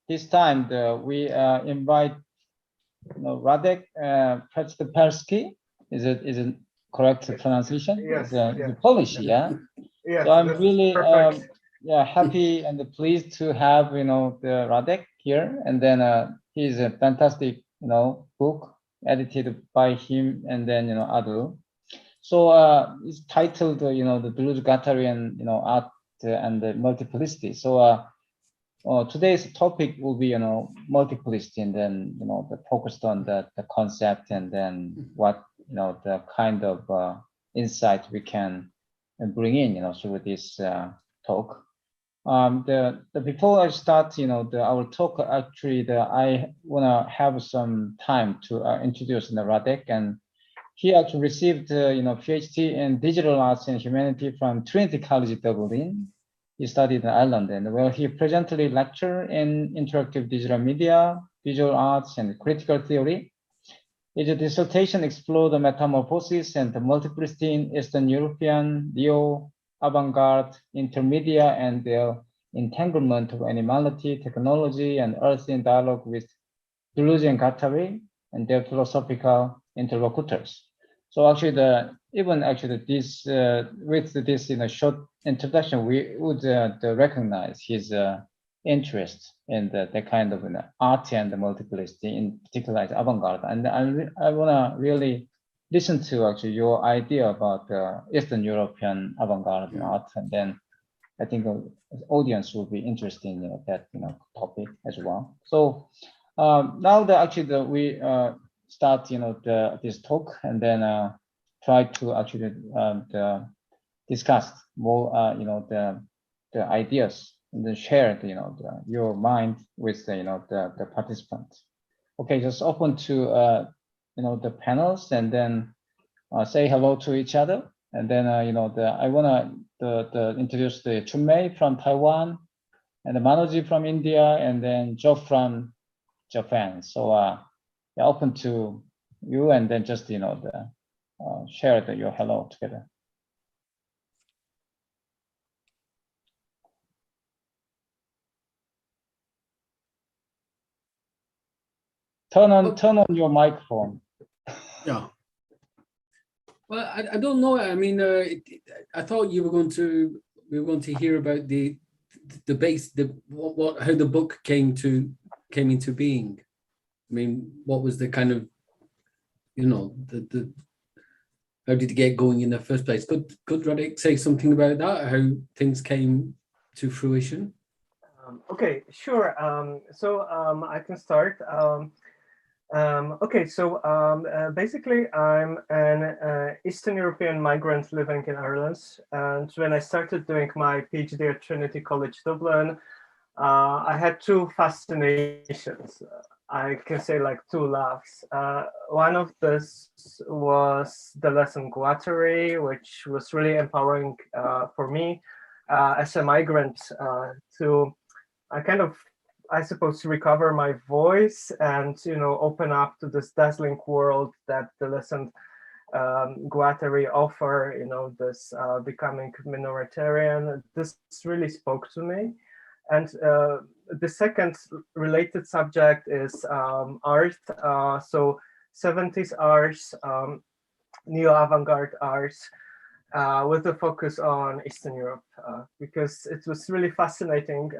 this time we invite Radek Przedpełski. Is it correct pronunciation? Yes, it's Polish, yeah. Yes, so I'm really happy and pleased to have the Radek here, and then he's a fantastic book edited by him and then Adu. So it's titled the Blues Guattarian art and the multiplicity. So today's topic will be multiplicity, and then the focused on the concept, and then what the kind of insight we can bring in through this talk. Before I start our talk, actually I want to have some time to introduce Radek. And he actually received PhD in digital arts and humanity from Trinity College Dublin. He studied in Ireland, and where he presently lectures in interactive digital media, visual arts, and critical theory. His dissertation explored the metamorphosis and the multiplicity in Eastern European, neo, avant-garde, intermedia, and their entanglement of animality, technology, and earth in dialogue with Deleuze and Guattari and their philosophical interlocutors. So actually, this with this short introduction, we would recognize his interest in the kind of art and the multiplicity, in particular avant-garde. And I want to really listen to actually your idea about Eastern European avant-garde art, and then I think the audience will be interested in that topic as well. So now that we start this talk, and then try to actually discuss more the ideas, and then share your mind with the participants. Okay, just open to the panels, and then say hello to each other, and then I wanna introduce the Chunmei from Taiwan, and the Manoji from India, and then Joe from Japan. So yeah, open to you, and then just share your hello together. Turn on your microphone. Yeah. Well, I don't know. I mean, I thought we were going to hear about the base, how the book came into being. I mean, what was the kind of, how did it get going in the first place? Could Radek say something about that? How things came to fruition? Okay, sure. So I can start. Okay, so basically I'm an Eastern European migrant living in Ireland, and when I started doing my PhD at Trinity College Dublin, I had two fascinations. I can say like two loves. One of this was the lesson Guattari, which was really empowering for me as a migrant to I suppose, to recover my voice and open up to this dazzling world that the lesson Guattari offer. This becoming minoritarian. This really spoke to me. And the second related subject is art. So 70s arts, neo-avant-garde arts, with a focus on Eastern Europe, because it was really fascinating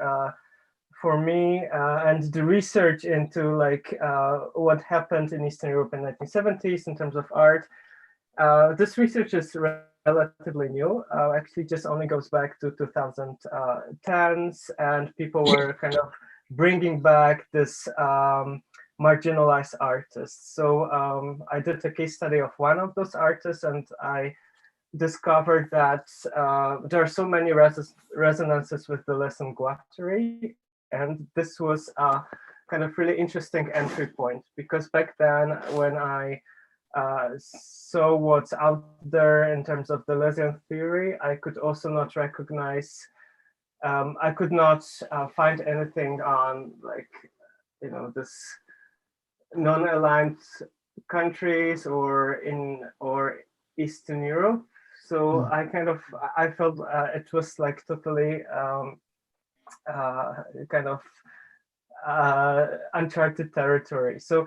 for me, and the research into what happened in Eastern Europe in 1970s in terms of art. This research is relatively new. Actually, just only goes back to 2010s, and people were kind of bringing back this marginalized artists. So I did a case study of one of those artists, and I discovered that there are so many resonances with the lesson Guattari. And this was a kind of really interesting entry point, because back then when I saw what's out there in terms of the Deleuzian theory, I could also not recognize, I could not find anything on this non-aligned countries or Eastern Europe. So I felt it was like totally uncharted territory. So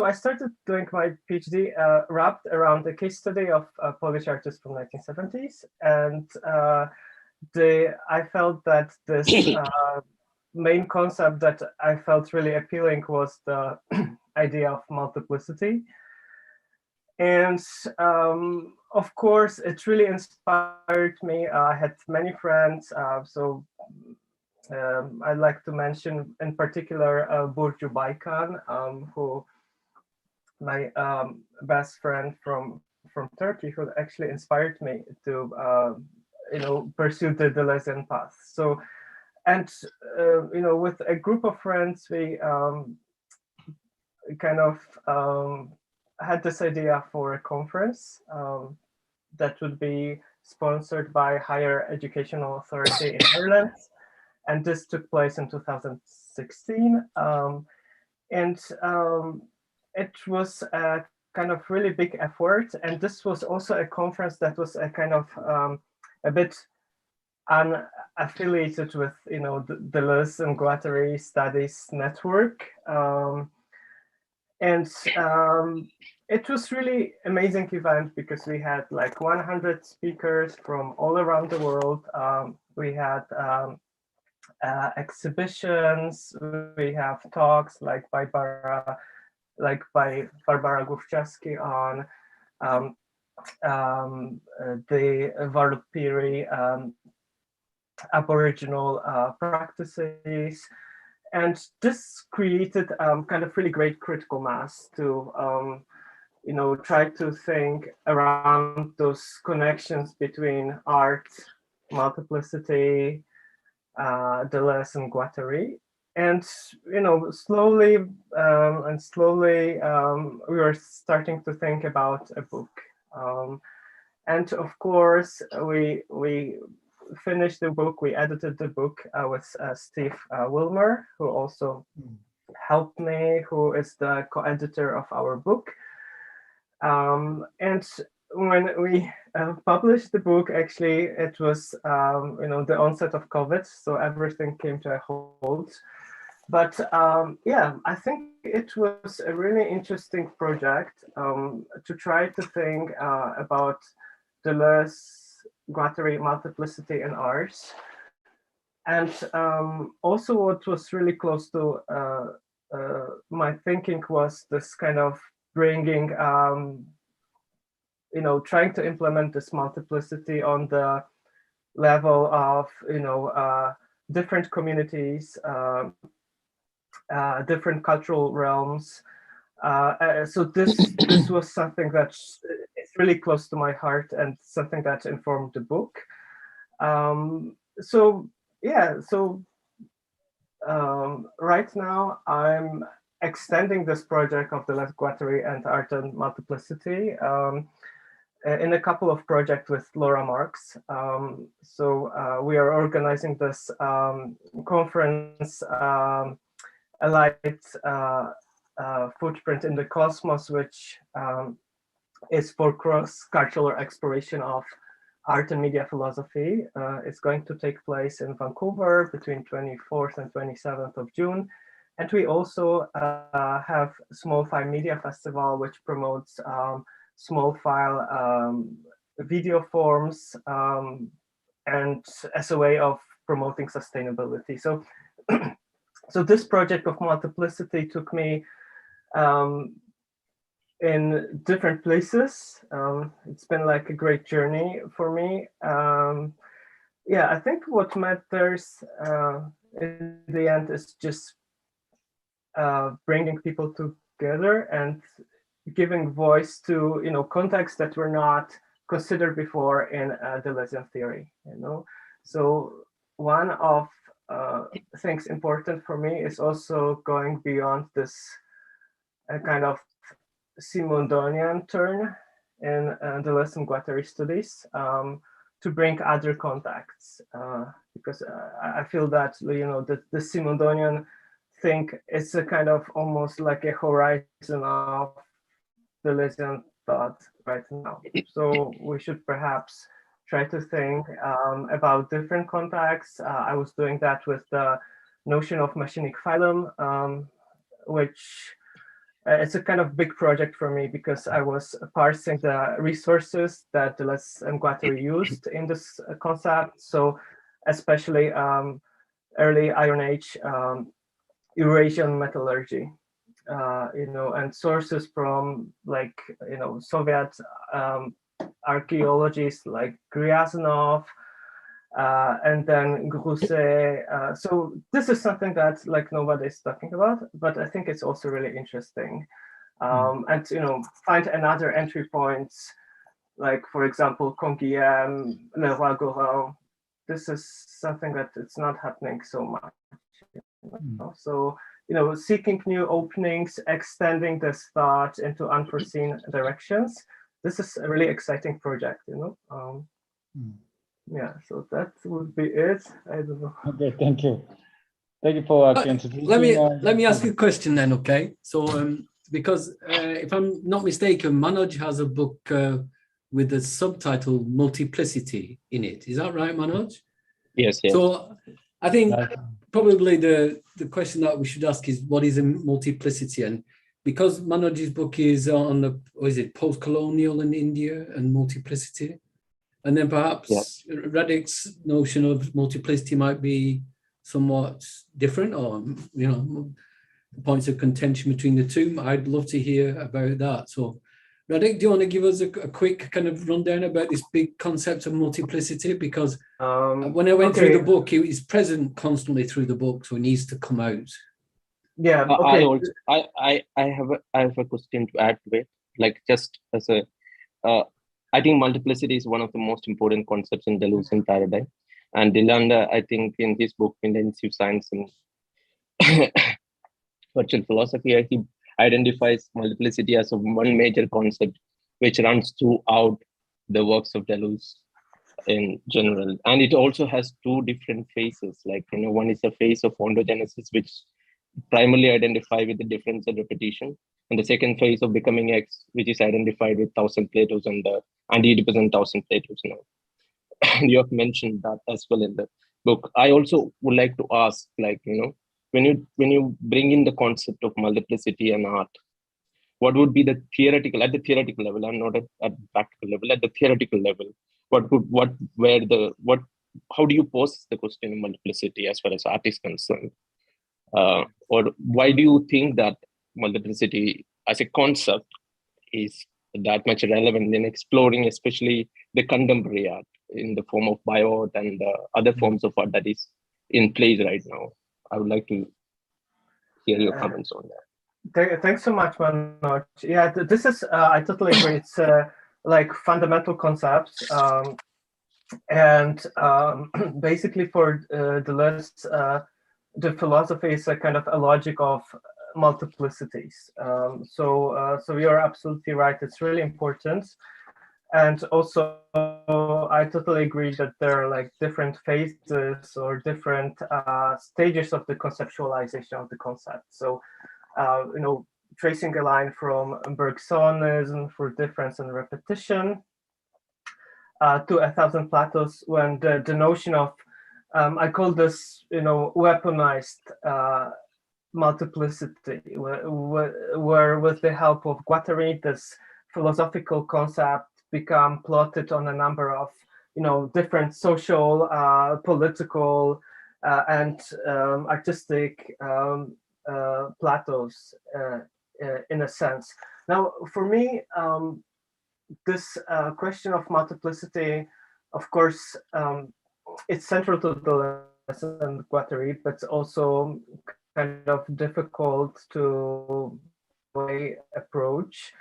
I started doing my PhD wrapped around a case study of Polish artists from 1970s, and I felt that this main concept that I felt really appealing was the idea of multiplicity. And of course, it really inspired me. I had many friends, I'd like to mention in particular Burcu Baykan, who my best friend from Turkey, who actually inspired me to pursue the Deleuzean path. So, and with a group of friends, we kind of had this idea for a conference that would be sponsored by Higher Educational Authority in Ireland. And this took place in 2016. It was a kind of really big effort. And this was also a conference that was a kind of a bit unaffiliated with, the Deleuze and Guattari Studies Network. It was really amazing event because we had like 100 speakers from all around the world. We had exhibitions, we have talks like by Barbara Gówczewski on the Warlpiri Aboriginal practices. And this created kind of really great critical mass to, try to think around those connections between art, multiplicity, Deleuze and Guattari. And, slowly we were starting to think about a book. And of course, we finished the book, we edited the book with Steve Wilmer, who also helped me, who is the co-editor of our book. And when we published the book, actually, it was, the onset of COVID, so everything came to a halt. But I think it was a really interesting project to try to think about Deleuze, Guattari, multiplicity, and art. And also what was really close to my thinking was this kind of bringing, trying to implement this multiplicity on the level of, different communities, different cultural realms. So this was something that is really close to my heart and something that informed the book. Right now I'm extending this project of the Guattari and art and multiplicity in a couple of projects with Laura Marks. We are organizing this conference, A Light Footprint in the Cosmos, which is for cross-cultural exploration of art and media philosophy. It's going to take place in Vancouver between 24th and 27th of June. And we also have Small File Media Festival, which promotes small file video forms and as a way of promoting sustainability. So, so this project of multiplicity took me in different places. It's been like a great journey for me. I think what matters in the end is just bringing people together and giving voice to contexts that were not considered before in Deleuzean theory. So one of things important for me is also going beyond this kind of Simondonian turn in Deleuze and Guattari studies to bring other contacts, because I feel that the Simondonian thing is a kind of almost like a horizon of Deleuzean thought right now. So we should perhaps try to think about different contacts. I was doing that with the notion of machinic phylum, which it's a kind of big project for me because I was parsing the resources that Deleuze and Guattari used in this concept. So especially early Iron Age Eurasian metallurgy, and sources from like, Soviet archaeologists like Gryazanov, and then Grousset. So this is something that like nobody's talking about, but I think it's also really interesting. And find another entry points, like for example, Canguilhem, Leroy-Gorin. This is something that it's not happening so much. So seeking new openings, extending this thought into unforeseen directions. This is a really exciting project. Yeah, so that would be it. I don't know. Okay, thank you. Thank you for introducing. Let me ask you a question then, okay? So because if I'm not mistaken, Manoj has a book with the subtitle Multiplicity in it. Is that right, Manoj? Yes. So I think probably the question that we should ask is, what is a multiplicity? And because Manoj's book is on the, what is it, post-colonial in India and multiplicity, and then perhaps Radek's notion of multiplicity might be somewhat different, or points of contention between the two. I'd love to hear about that. So Radek, do you want to give us a quick kind of rundown about this big concept of multiplicity? Because when I went through the book, it is present constantly through the book, so it needs to come out. Yeah. Okay. I have a question to add to it. Like, just as a, I think multiplicity is one of the most important concepts in Deleuzean paradigm. And Delanda, I think in his book, Intensive Science and Virtual Philosophy, he identifies multiplicity as one major concept which runs throughout the works of Deleuze in general. And it also has two different phases. Like, one is a phase of ontogenesis, which primarily identify with the difference and repetition. And the second phase of becoming X, which is identified with 1000 Platos and the anti-dependent 1000 Platos now. And you have mentioned that as well in the book. I also would like to ask, like, when you bring in the concept of multiplicity and art, what would be the theoretical, at the theoretical level, and not at practical level, at the theoretical level, how do you pose the question of multiplicity as far as art is concerned? Or why do you think that multiplicity as a concept is that much relevant in exploring, especially the contemporary art in the form of bio art and other forms of art that is in place right now? I would like to hear your comments on that. Thanks so much, Manoj. Yeah, this is, I totally agree. It's like fundamental concepts. And basically for Deleuze, the philosophy is a kind of a logic of multiplicities. So you're absolutely right. It's really important. And also, I totally agree that there are like different phases or different stages of the conceptualization of the concept. So, tracing a line from Bergssonism for difference and repetition to 1000 Platos, when the notion of, I call this, weaponized multiplicity, where with the help of Guattari, this philosophical concept become plotted on a number of, different social, political, and artistic plateaus, in a sense. Now, for me, this question of multiplicity, of course, it's central to the lesson Guattari, but also kind of difficult to approach.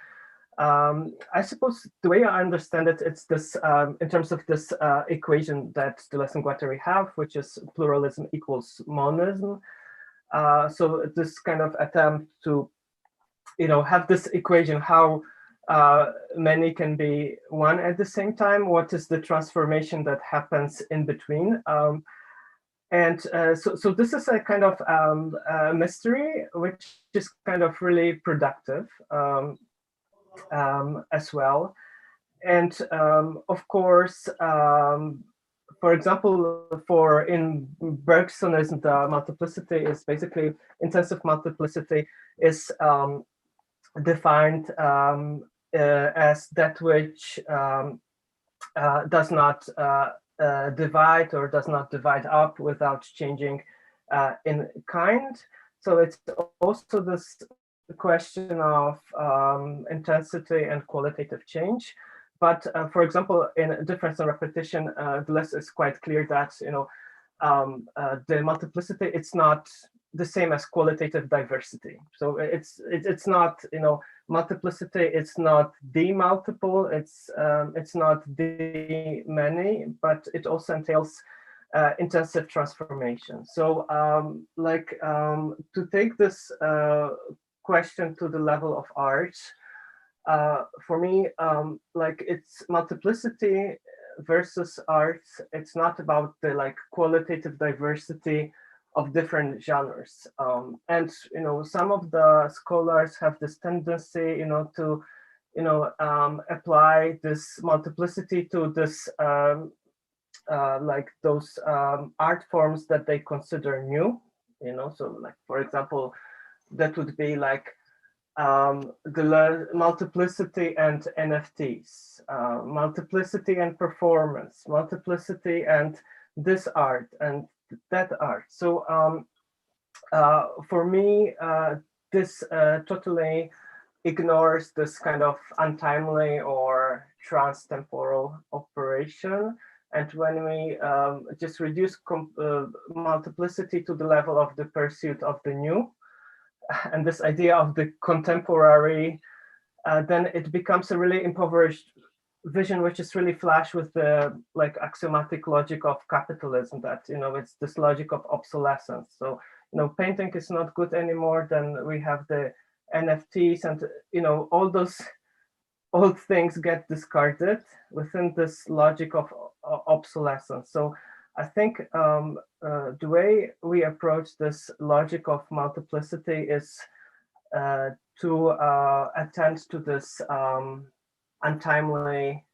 I suppose the way I understand it, it's this in terms of this equation that Deleuze and Guattari have, which is pluralism equals monism. So this kind of attempt to, have this equation, how many can be one at the same time, what is the transformation that happens in between. So this is a kind of mystery, which is kind of really productive. As well. And of course, for example, in Bergsonism, the multiplicity is basically intensive multiplicity is defined as that which does not divide or does not divide up without changing in kind. So it's also this question of intensity and qualitative change. But for example, in difference and repetition, the less is quite clear that the multiplicity, it's not the same as qualitative diversity. So it's not, multiplicity, it's not the multiple, it's not the many, but it also entails intensive transformation. So to take this question to the level of art, for me, it's multiplicity versus art. It's not about the qualitative diversity of different genres. And some of the scholars have this tendency, to apply this multiplicity to this those art forms that they consider new. So for example, that would be the multiplicity and NFTs, multiplicity and performance, multiplicity and this art and that art. So for me, this totally ignores this kind of untimely or trans-temporal operation. And when we just reduce multiplicity to the level of the pursuit of the new, and this idea of the contemporary, then it becomes a really impoverished vision, which is really flash with the axiomatic logic of capitalism, that it's this logic of obsolescence. So painting is not good anymore, then we have the NFTs, and all those old things get discarded within this logic of obsolescence. So I think the way we approach this logic of multiplicity is to attend to this untimely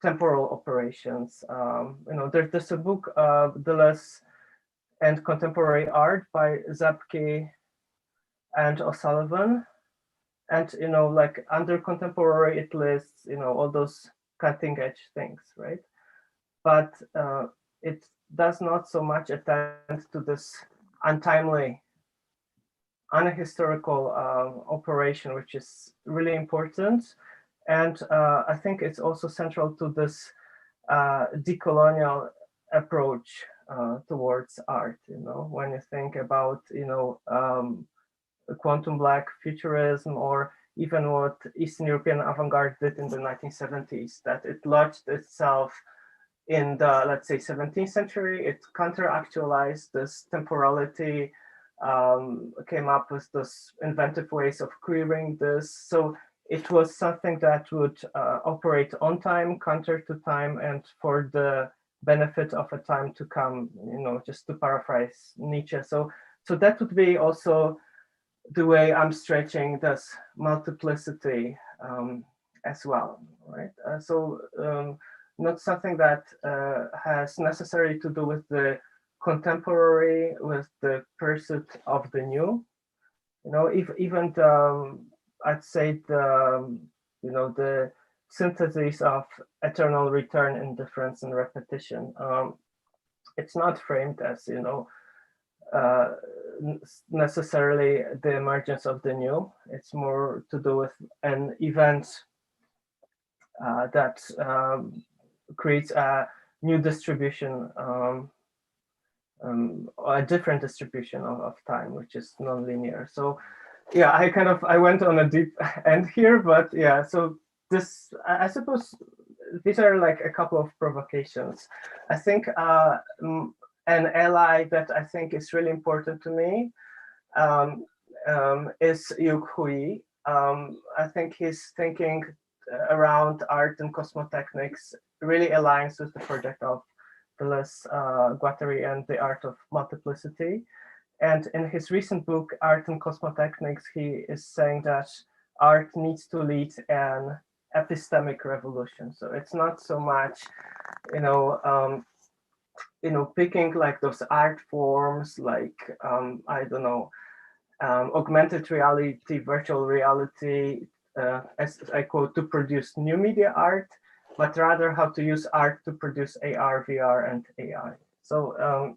temporal operations. There's a book, Deleuze and Contemporary Art by Zabke and O'Sullivan. And, under contemporary, it lists, all those cutting edge things, right? But it does not so much attend to this untimely, unhistorical operation, which is really important. And I think it's also central to this decolonial approach towards art, when you think about, quantum black futurism, or even what Eastern European avant-garde did in the 1970s, that it lodged itself in the, let's say, 17th century. It counter-actualized this temporality, came up with this inventive ways of queering this. So it was something that would operate on time, counter to time, and for the benefit of a time to come, just to paraphrase Nietzsche. So that would be also the way I'm stretching this multiplicity as well, right? Not something that has necessarily to do with the contemporary, with the pursuit of the new. Even the, I'd say the synthesis of eternal return, indifference, and repetition. It's not framed as necessarily the emergence of the new. It's more to do with an event that creates a new distribution, a different distribution of time, which is non-linear. So yeah, I went on a deep end here, but yeah, so this, I suppose these are a couple of provocations. I think an ally that I think is really important to me is Yuk Hui. I think his thinking around art and cosmotechnics really aligns with the project of Deleuze, Guattari, and the art of multiplicity. And in his recent book, Art and Cosmotechnics, he is saying that art needs to lead an epistemic revolution. So it's not so much, picking like those art forms, like, I don't know, augmented reality, virtual reality, as I quote, to produce new media art, but rather how to use art to produce AR, VR, and AI. So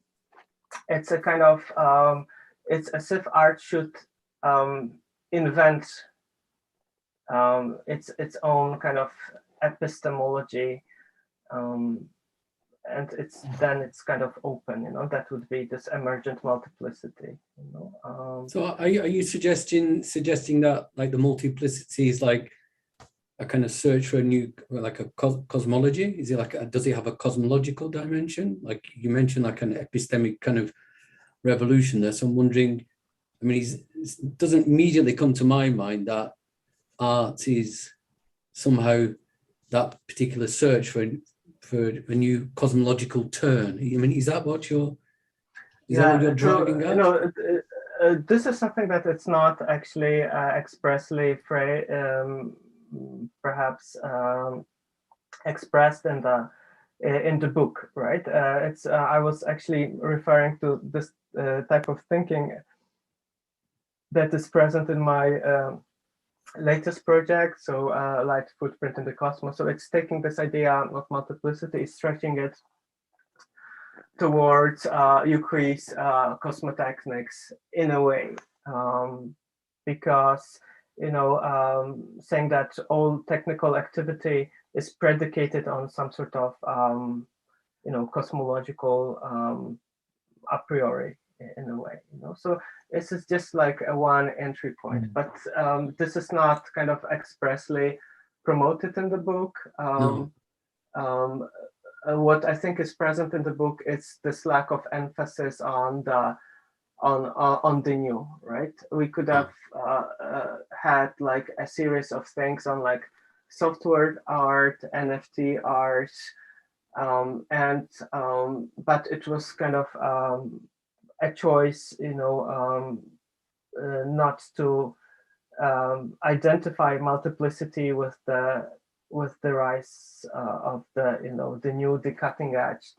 it's a kind of, it's as if art should invent its own kind of epistemology, and it's kind of open, that would be this emergent multiplicity. So are you suggesting that like the multiplicity is like a kind of search for a new, like a cosmology? Is it like, does it have a cosmological dimension? Like you mentioned, like an epistemic kind of revolution there. So I'm wondering, I mean, it doesn't immediately come to my mind that art is somehow that particular search for a new cosmological turn. I mean, is that what you're driving at? This is something that it's not actually expressly perhaps expressed in the book, right? I was actually referring to this type of thinking that is present in my latest project, so Light Footprint in the Cosmos. So it's taking this idea of multiplicity, stretching it towards Yuki's cosmotechnics in a way, because saying that all technical activity is predicated on some sort of cosmological a priori in a way, so this is just like a one entry point, but this is not kind of expressly promoted in the book. What I think is present in the book is this lack of emphasis on the new, right? We could have had like a series of things on like software art, NFT art, but it was kind of a choice, not to identify multiplicity with the rise of the new, the cutting edge,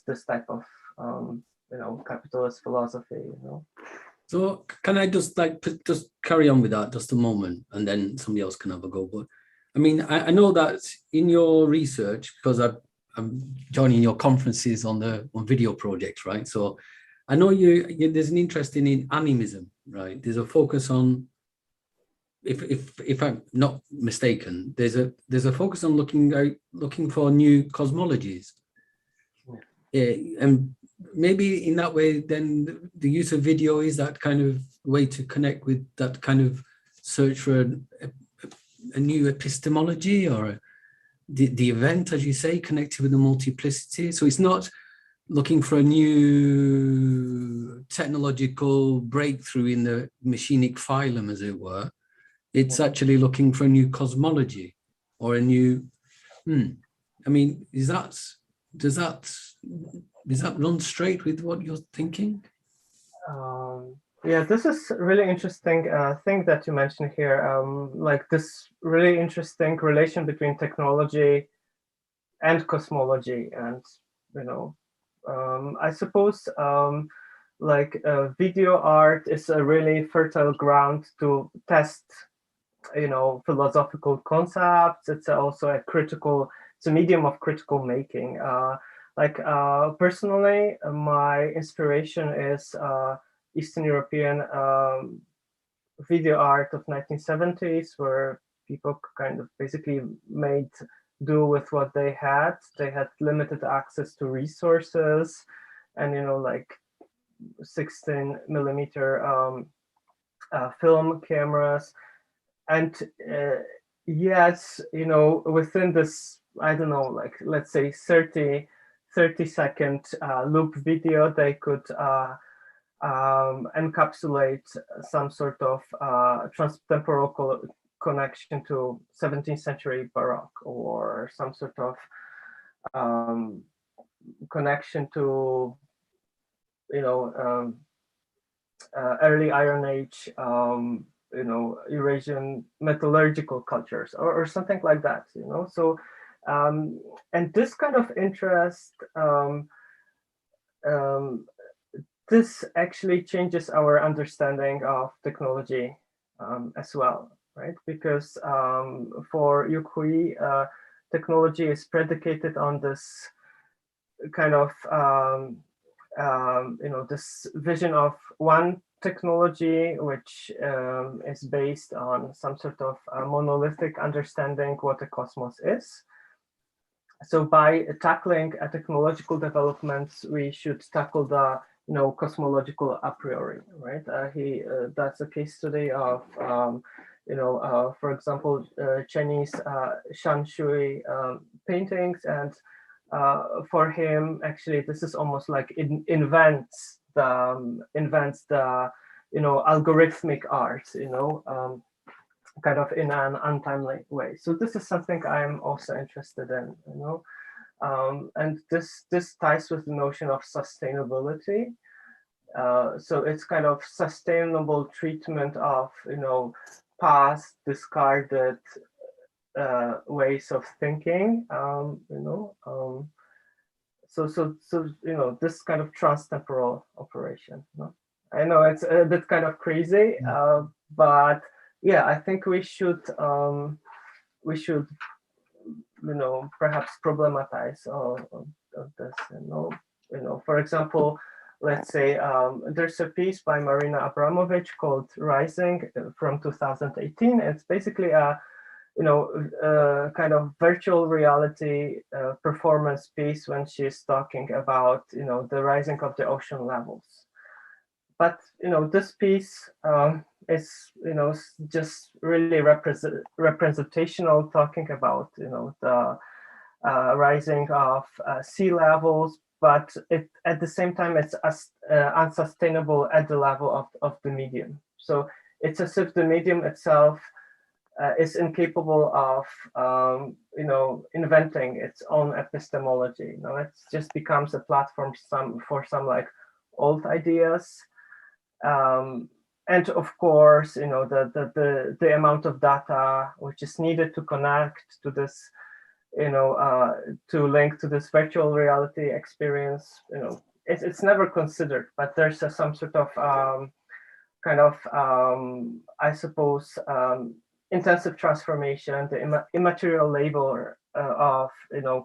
this type of capitalist philosophy. So can I just just carry on with that just a moment, and then somebody else can have a go? But I mean, I know that in your research, because I'm joining your conferences on video projects, right? So I know there's an interest in animism, right? There's a focus on, if I'm not mistaken, there's a focus on looking for new cosmologies. And maybe in that way, then the use of video is that kind of way to connect with that kind of search for a new epistemology, or the event, as you say, connected with the multiplicity. So it's not looking for a new technological breakthrough in the machinic phylum, as it were. It's actually looking for a new cosmology or a new. I mean, does that run straight with what you're thinking? Yeah, this is a really interesting thing that you mentioned here. Like this really interesting relation between technology and cosmology, and I suppose video art is a really fertile ground to test philosophical concepts. It's also it's a medium of critical making. Personally, my inspiration is Eastern European video art of 1970s, where people kind of basically made do with what they had. They had limited access to resources, and 16 millimeter film cameras. And yes, within this, I don't know, let's say 30 second loop video, they could encapsulate some sort of transtemporal connection to 17th century Baroque, or some sort of connection to early Iron Age, Eurasian metallurgical cultures, or something like that. So And this kind of interest, this actually changes our understanding of technology as well, right? Because for Yukui, technology is predicated on this kind of, this vision of one technology, which is based on some sort of monolithic understanding what the cosmos is. So by tackling technological developments, we should tackle the cosmological a priori, right? That's a case study of for example, Chinese Shan Shui paintings, and for him, actually, this is almost like it invents the algorithmic art, kind of in an untimely way. So this is something I'm also interested in, and this ties with the notion of sustainability. So it's kind of sustainable treatment of past discarded ways of thinking. So this kind of trans-temporal operation. I know it's a bit kind of crazy, but yeah, I think we should perhaps problematize this. For example, let's say there's a piece by Marina Abramovic called "Rising" from 2018. It's basically a kind of virtual reality performance piece when she's talking about the rising of the ocean levels. But this piece is just really representational, talking about the rising of sea levels, but at the same time it's unsustainable at the level of the medium. So it's as if the medium itself is incapable of inventing its own epistemology. It just becomes a platform for some like old ideas. And of course, the amount of data which is needed to connect to this, to link to this virtual reality experience, it's never considered. But there's some sort of kind of, I suppose, intensive transformation, the immaterial labor of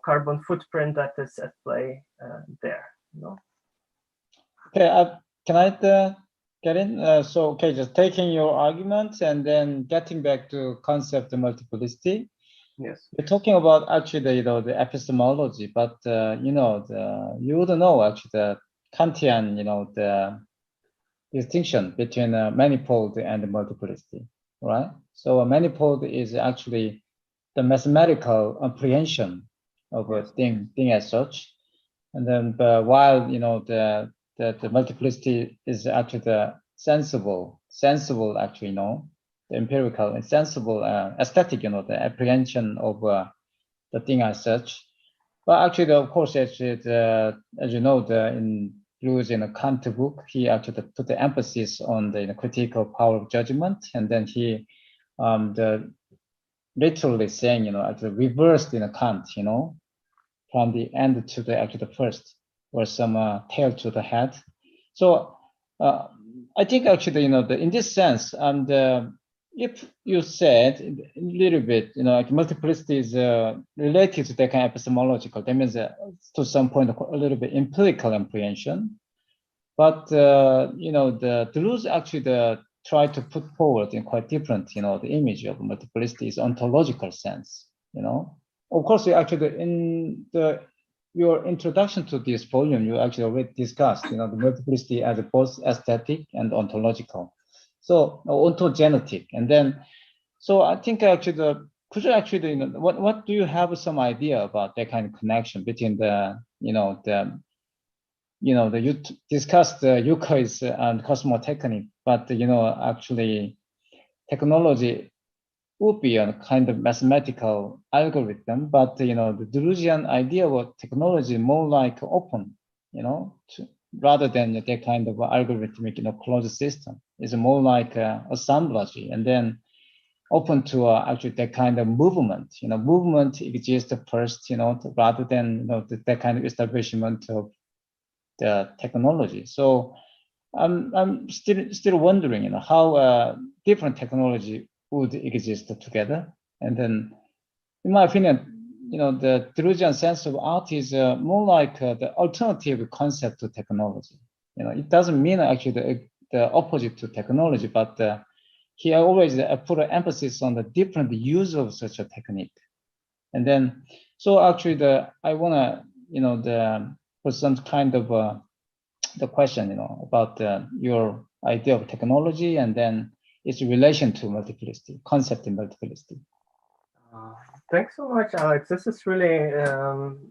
carbon footprint that is at play there. Okay, can I get in? So, okay, just taking your argument and then getting back to concept of multiplicity. Yes. We're talking about actually the epistemology, but you wouldn't know actually the Kantian the distinction between manifold and multiplicity, right? So a manifold is actually the mathematical apprehension of a thing as such, and then while the multiplicity is actually the sensible actually the empirical and sensible aesthetic the apprehension of the thing as such. But actually, of course, actually, as you know, in Deleuze in the Kant book, he actually put the emphasis on the critical power of judgment, and then he literally saying actually reversed Kant from the end to the actually the first, or some tail to the head. So I think actually in this sense, and if you said a little bit like multiplicity is related to that kind of epistemological, that means to some point a little bit empirical apprehension, but the Deleuze actually try to put forward in quite different the image of multiplicity is ontological sense. Of course, actually in your introduction to this volume, you actually already discussed the multiplicity as both aesthetic and ontological, so ontogenetic. And then so I think actually could you actually what do you have some idea about that kind of connection between you discussed Euclid's and cosmotechnic, but actually technology would be a kind of mathematical algorithm, but the Deleuzian idea of technology more like open, rather than that kind of algorithmic closed system. It's more like assemblage, and then open to actually that kind of movement. Movement exists first, rather than that kind of establishment of the technology. So I'm still wondering, how different technology would exist together. And then, in my opinion, the Deleuzian sense of art is more like the alternative concept to technology. It doesn't mean actually the opposite to technology, but he always put an emphasis on the different use of such a technique. And then, so actually, I wanna, put some kind of the question, about your idea of technology and then its relation to multiplicity, concept in multiplicity. Thanks so much, Alex. This is really,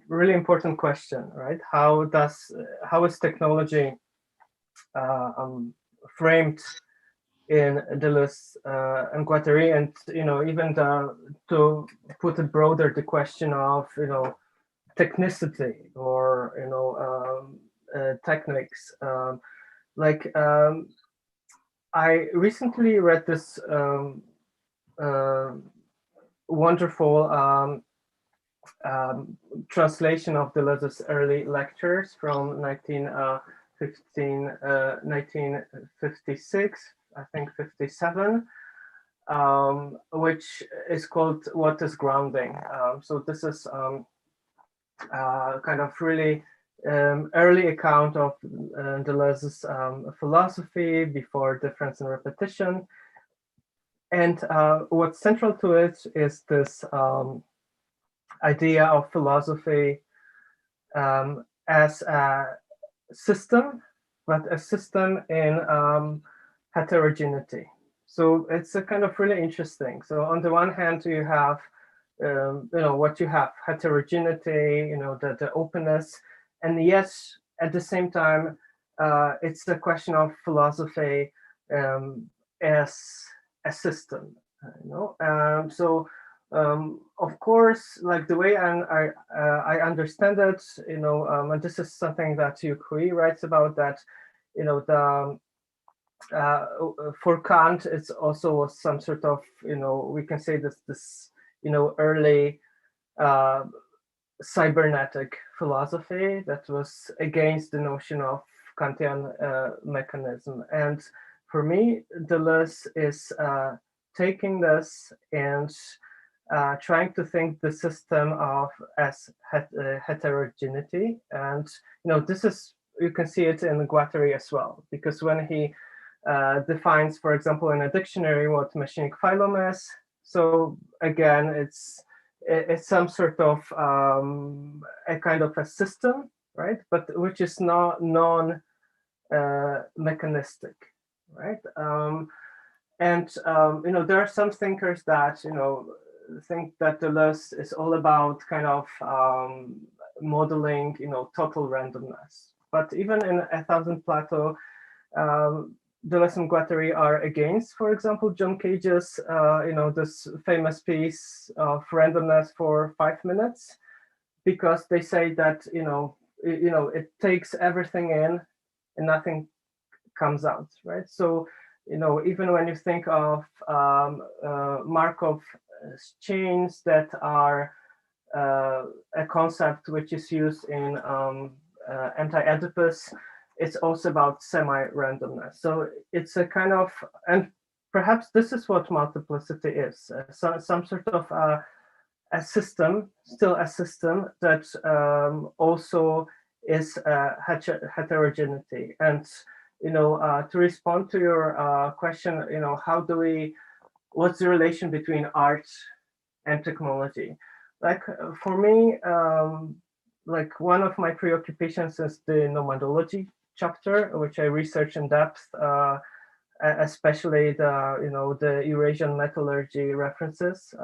really important question, right? How is technology framed in Deleuze and Guattari, and even to put it broader, the question of technicity or techniques. I recently read this wonderful translation of Deleuze's early lectures from 1956, I think 57, which is called "What is Grounding?" So this is kind of really early account of Deleuze's philosophy before difference and repetition. And what's central to it is this idea of philosophy as a system, but a system in heterogeneity. So it's a kind of really interesting. So on the one hand, you have, what you have, heterogeneity, the openness, and yet at the same time, it's a question of philosophy as a system, so of course, like the way I understand it, and this is something that Yukui writes about, that for Kant it's also some sort of we can say this early cybernetic philosophy that was against the notion of Kantian mechanism. And for me, Deleuze is taking this and trying to think the system of as heterogeneity. And this is, you can see it in Guattari as well, because when he defines, for example, in a dictionary what machinic phylum is, so again, it's some sort of a kind of a system, right? But which is not non-mechanistic. Right, and there are some thinkers that think that Deleuze is all about kind of modeling total randomness. But even in 1000 Plato, Deleuze and Guattari are against, for example, John Cage's this famous piece of randomness for 5 minutes, because they say that it takes everything in and nothing comes out, right? So even when you think of Markov chains that are a concept which is used in anti-Oedipus, it's also about semi-randomness. So it's a kind of, and perhaps this is what multiplicity is, some sort of a system, still a system that also is heterogeneity. And to respond to your question, what's the relation between art and technology? Like for me, like one of my preoccupations is the nomadology chapter, which I research in depth, especially the Eurasian metallurgy references.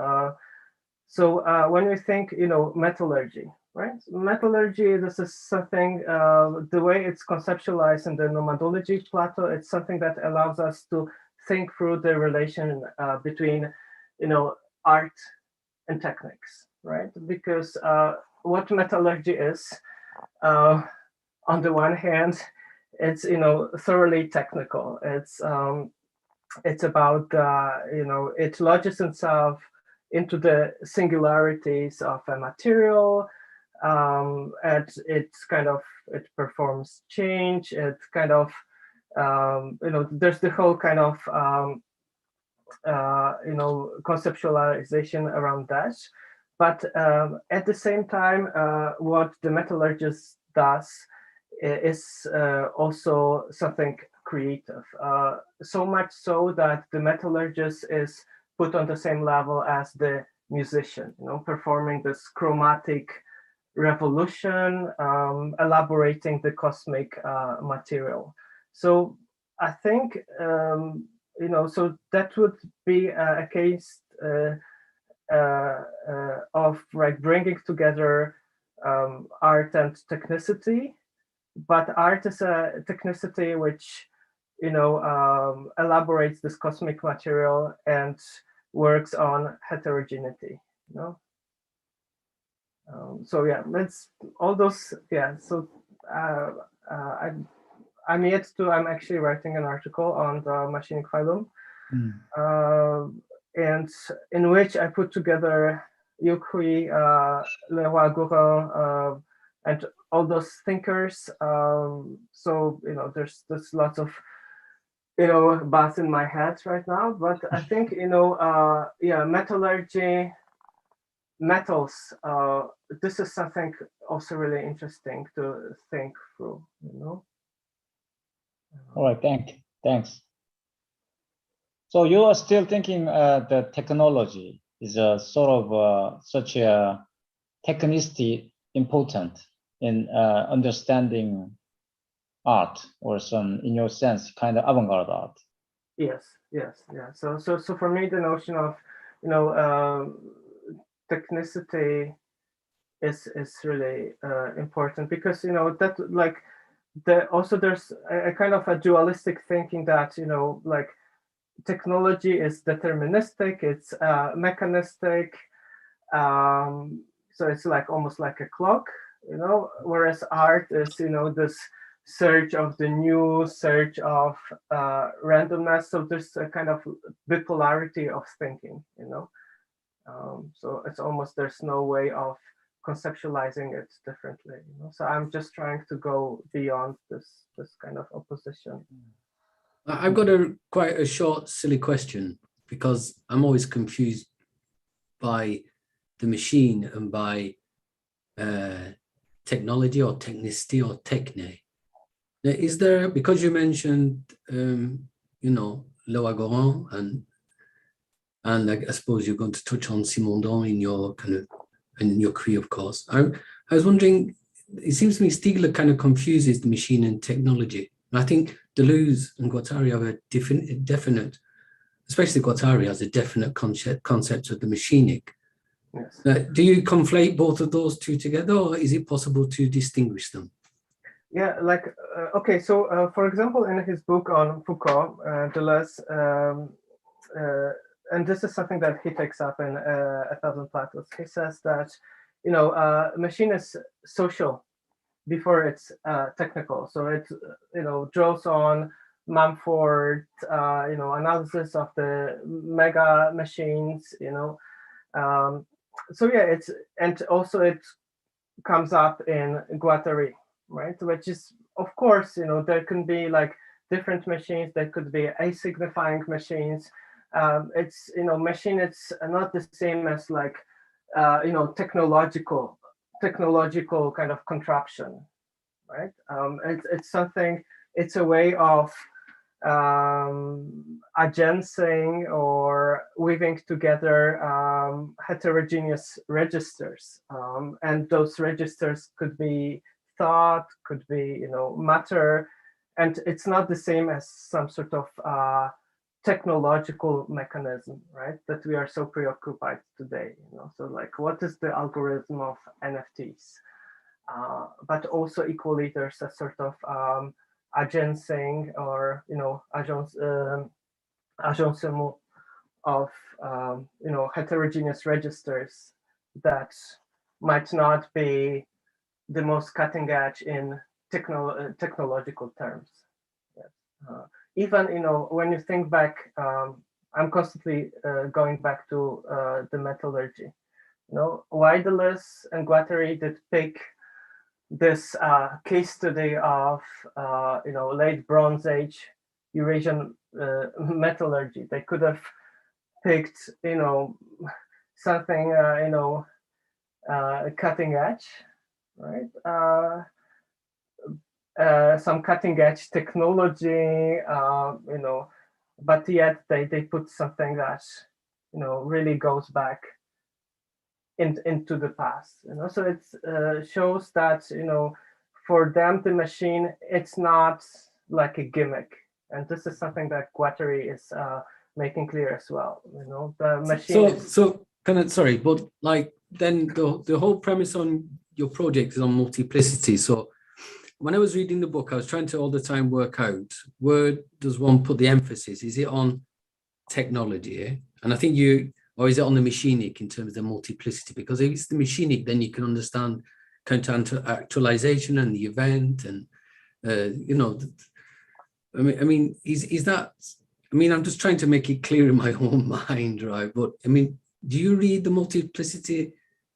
So when we think, metallurgy, right? Metallurgy, this is something, the way it's conceptualized in the nomadology Plato, it's something that allows us to think through the relation between, art and techniques, right? Because what metallurgy is, on the one hand, it's, thoroughly technical. It's it's about, it lodges itself into the singularities of a material, and it performs change. It kind of, there's the whole kind of, conceptualization around that. But at the same time, what the metallurgist does is also something creative. So much so that the metallurgist is put on the same level as the musician, performing this chromatic revolution, elaborating the cosmic material. So I think, so that would be a case of like bringing together art and technicity, but art is a technicity which elaborates this cosmic material and works on heterogeneity. So yeah, let's all those. Yeah, so I'm actually writing an article on the machinic phylum. And in which I put together Yuqui, Leroy Gorin, and all those thinkers. So there's lots of buzz in my head right now. But I think metallurgy, metals. This is something also really interesting to think through. All right, thanks. So you are still thinking that technology is a sort of such a technicity important in understanding art, or some, in your sense, kind of avant-garde art. Yes, yeah. So for me, the notion of technicity is really important, because that like also there's a kind of a dualistic thinking that like technology is deterministic, it's mechanistic, so it's like almost like a clock, whereas art is this search of the new, search of randomness. So there's a kind of bipolarity of thinking, so it's almost, there's no way of conceptualizing it differently. So I'm just trying to go beyond this kind of opposition. I've got quite a short, silly question, because I'm always confused by the machine and by technology or technicity or techne. Now, is there, because you mentioned, Leroy Gorin, and I suppose you're going to touch on Simondon in your career, of course. I was wondering, it seems to me Stiegler kind of confuses the machine and technology. And I think Deleuze and Guattari have a definite, especially Guattari has a definite concept of the machinic. Yes. Do you conflate both of those two together, or is it possible to distinguish them? Yeah, like, okay, so for example, in his book on Foucault, Deleuze, and this is something that he takes up in A Thousand Plateaus, he says that, a machine is social before it's technical. So it, draws on Mumford, analysis of the mega machines, so yeah, and also it comes up in Guattari, right? Which is, of course, there can be like different machines. There could be asignifying machines. It's, machine, it's not the same as like, technological kind of contraption, right? It's something, it's a way of agencing or weaving together heterogeneous registers, and those registers could be thought, could be matter, and it's not the same as some sort of technological mechanism, right, that we are so preoccupied today. So like, what is the algorithm of NFTs? But also equally, there's a sort of agencing, or agencement of heterogeneous registers that might not be the most cutting edge in technological terms. Yes. even, you know, when you think back, I'm constantly going back to the metallurgy. You know, why Deleuze and Guattari did pick this case study of, you know, late Bronze Age Eurasian metallurgy. They could have picked, you know, something, you know, cutting edge, right? Some cutting edge technology, you know, but yet they put something that, you know, really goes back into the past, you know. So it shows that, you know, for them the machine, it's not like a gimmick, and this is something that Guattari is making clear as well. You know, the machine. So kind of sorry, but like then the whole premise on your project is on multiplicity. So when I was reading the book, I was trying to all the time work out where does one put the emphasis? Is it on technology? And I think or is it on the machinic in terms of the multiplicity? Because if it's the machinic, then you can understand counter-actualization and the event, and you know, I mean, is that? I mean, I'm just trying to make it clear in my own mind, right? But I mean, do you read the multiplicity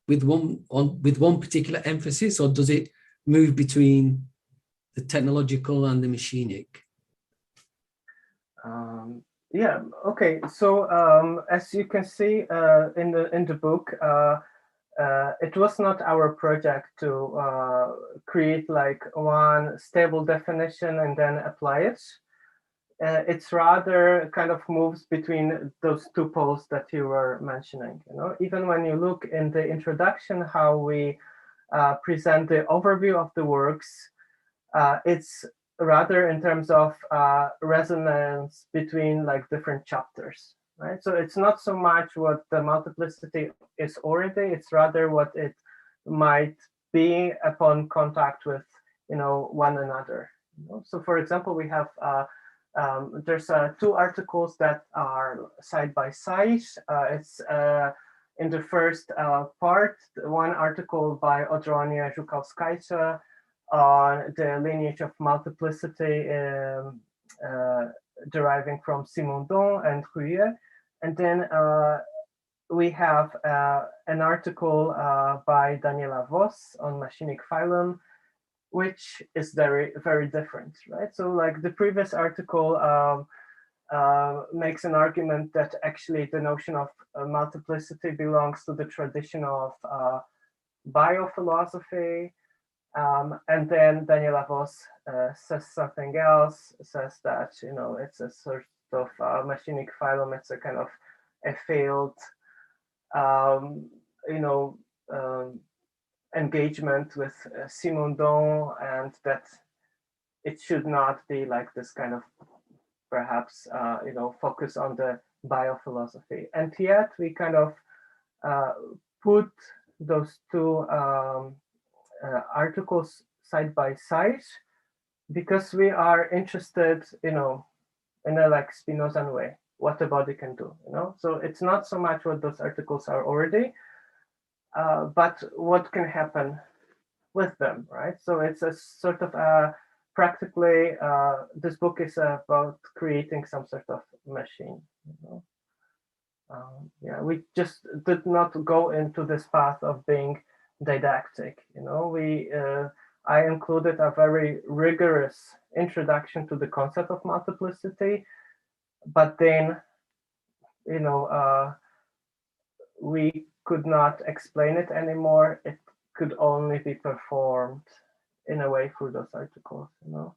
with one particular emphasis, or does it move between the technological and the machinic? Yeah. Okay. So as you can see in the book, it was not our project to create like one stable definition and then apply it. It's rather kind of moves between those two poles that you were mentioning. You know, even when you look in the introduction, how we present the overview of the works, it's rather in terms of resonance between like different chapters, right? So it's not so much what the multiplicity is already, it's rather what it might be upon contact with, you know, one another. You know? So for example, we have there's two articles that are side by side. It's in the first part, one article by Odronia Żukowskaitė on the lineage of multiplicity deriving from Simondon and Rouillet. And then we have an article by Daniela Voss on machinic phylum, which is very, very different, right? So like the previous article makes an argument that actually the notion of multiplicity belongs to the tradition of biophilosophy. And then Daniela Voss says something else, says that, you know, it's a sort of machinic phylum, it's a kind of a failed, you know, engagement with Simondon, and that it should not be like this kind of perhaps, you know, focus on the biophilosophy. And yet we kind of put those two articles side by side because we are interested, you know, in a like Spinozan way, what the body can do, you know. So it's not so much what those articles are already, but what can happen with them, right? So it's a sort of practically, this book is about creating some sort of machine, you know. Yeah, we just did not go into this path of being didactic, you know. I included a very rigorous introduction to the concept of multiplicity, but then, you know, we could not explain it anymore. It could only be performed in a way through those articles, you know.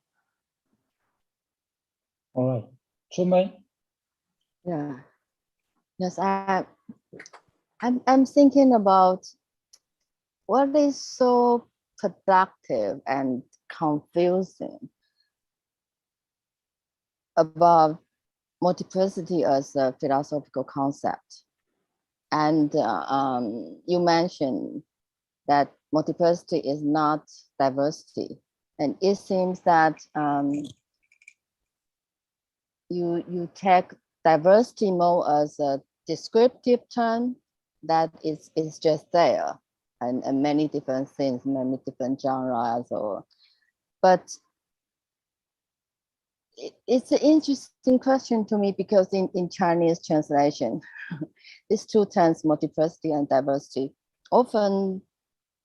All right. Chumei? Yeah. Yes, I'm thinking about what is so productive and confusing about multiplicity as a philosophical concept. And you mentioned that multiplicity is not diversity. And it seems that you take diversity more as a descriptive term that is just there, and many different things, many different genres, but it's an interesting question to me because in Chinese translation, these two terms, multiplicity and diversity, often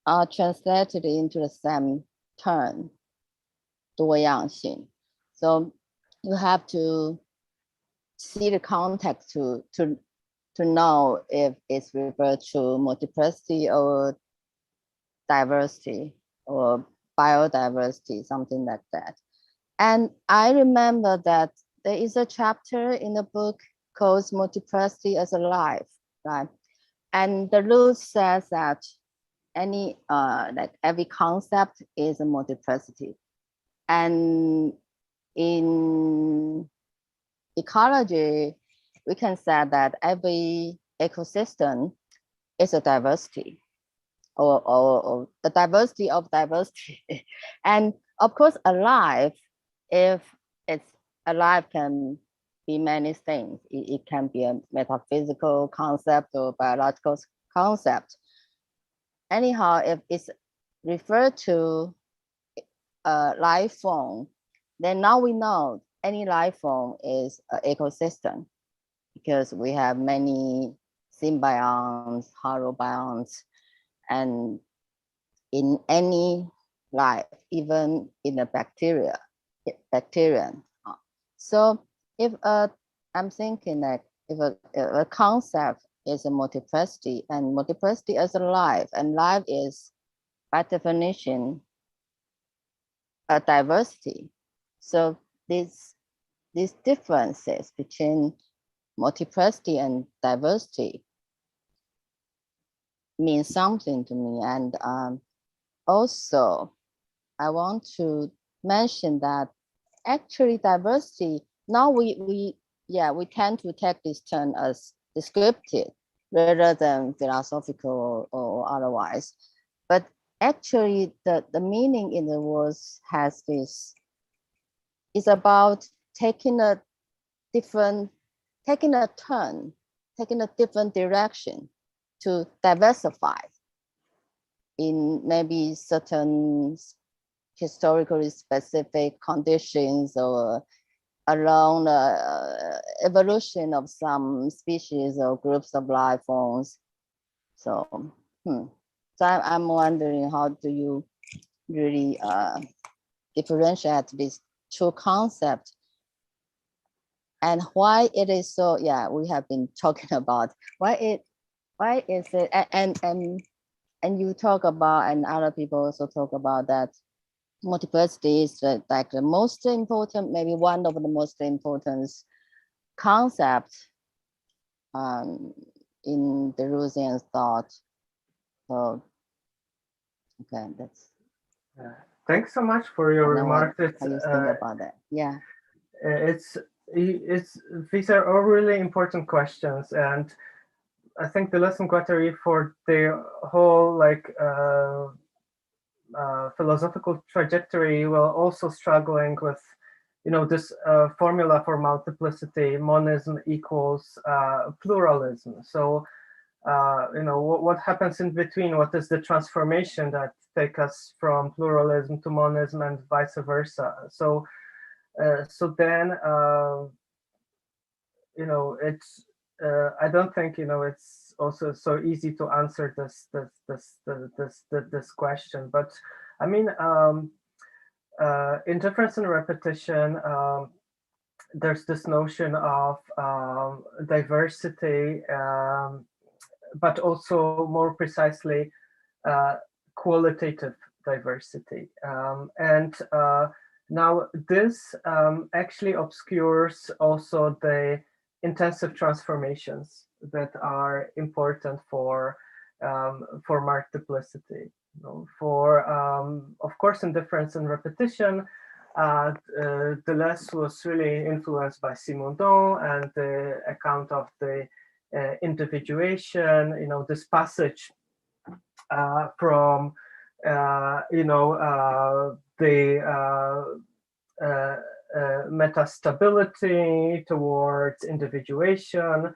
are translated into the same term, 多样性. So you have to see the context to know if it's referred to multiplicity or diversity or biodiversity, something like that. And I remember that there is a chapter in the book called Multiplicity as a Life, right? And the rule says that any like every concept is a multiplicity. And in ecology, we can say that every ecosystem is a diversity or the diversity of diversity. And of course, alive, if it's alive, can be many things. It can be a metaphysical concept or biological concept. Anyhow, if it's referred to a life form, then now we know any life form is an ecosystem because we have many symbionts, holobionts, and in any life, even in a bacterium. So if I'm thinking that if a concept is a multiplicity and multiplicity is a life, and life is by definition a diversity. So these differences between multiplicity and diversity means something to me. And also, I want to mention that actually diversity, now we tend to take this term as descriptive rather than philosophical or otherwise. But actually the meaning in the words has this, it's about taking a different direction to diversify in maybe certain historically specific conditions or along the evolution of some species or groups of life forms. So, so I'm wondering, how do you really differentiate these two concepts, and why it is so? Yeah, we have been talking about why is it, and you talk about, and other people also talk about that multiplicity is like the most important, maybe one of the most important concepts in the Deleuzian thought. So, okay, that's. Thanks so much for your remarks. How you think about that? Yeah, it's these are all really important questions, and I think the lesson Guattari for the whole philosophical trajectory will also struggling with, this formula for multiplicity, monism equals pluralism. So, what happens in between? What is the transformation that take us from pluralism to monism and vice versa? So, then, it's. I don't think it's also so easy to answer this question. But I mean, in difference and repetition, there's this notion of diversity, but also more precisely qualitative diversity. And now this actually obscures also the intensive transformations that are important for multiplicity. Of course, in difference and repetition, Deleuze was really influenced by Simondon and the account of the individuation. This passage from the metastability towards individuation.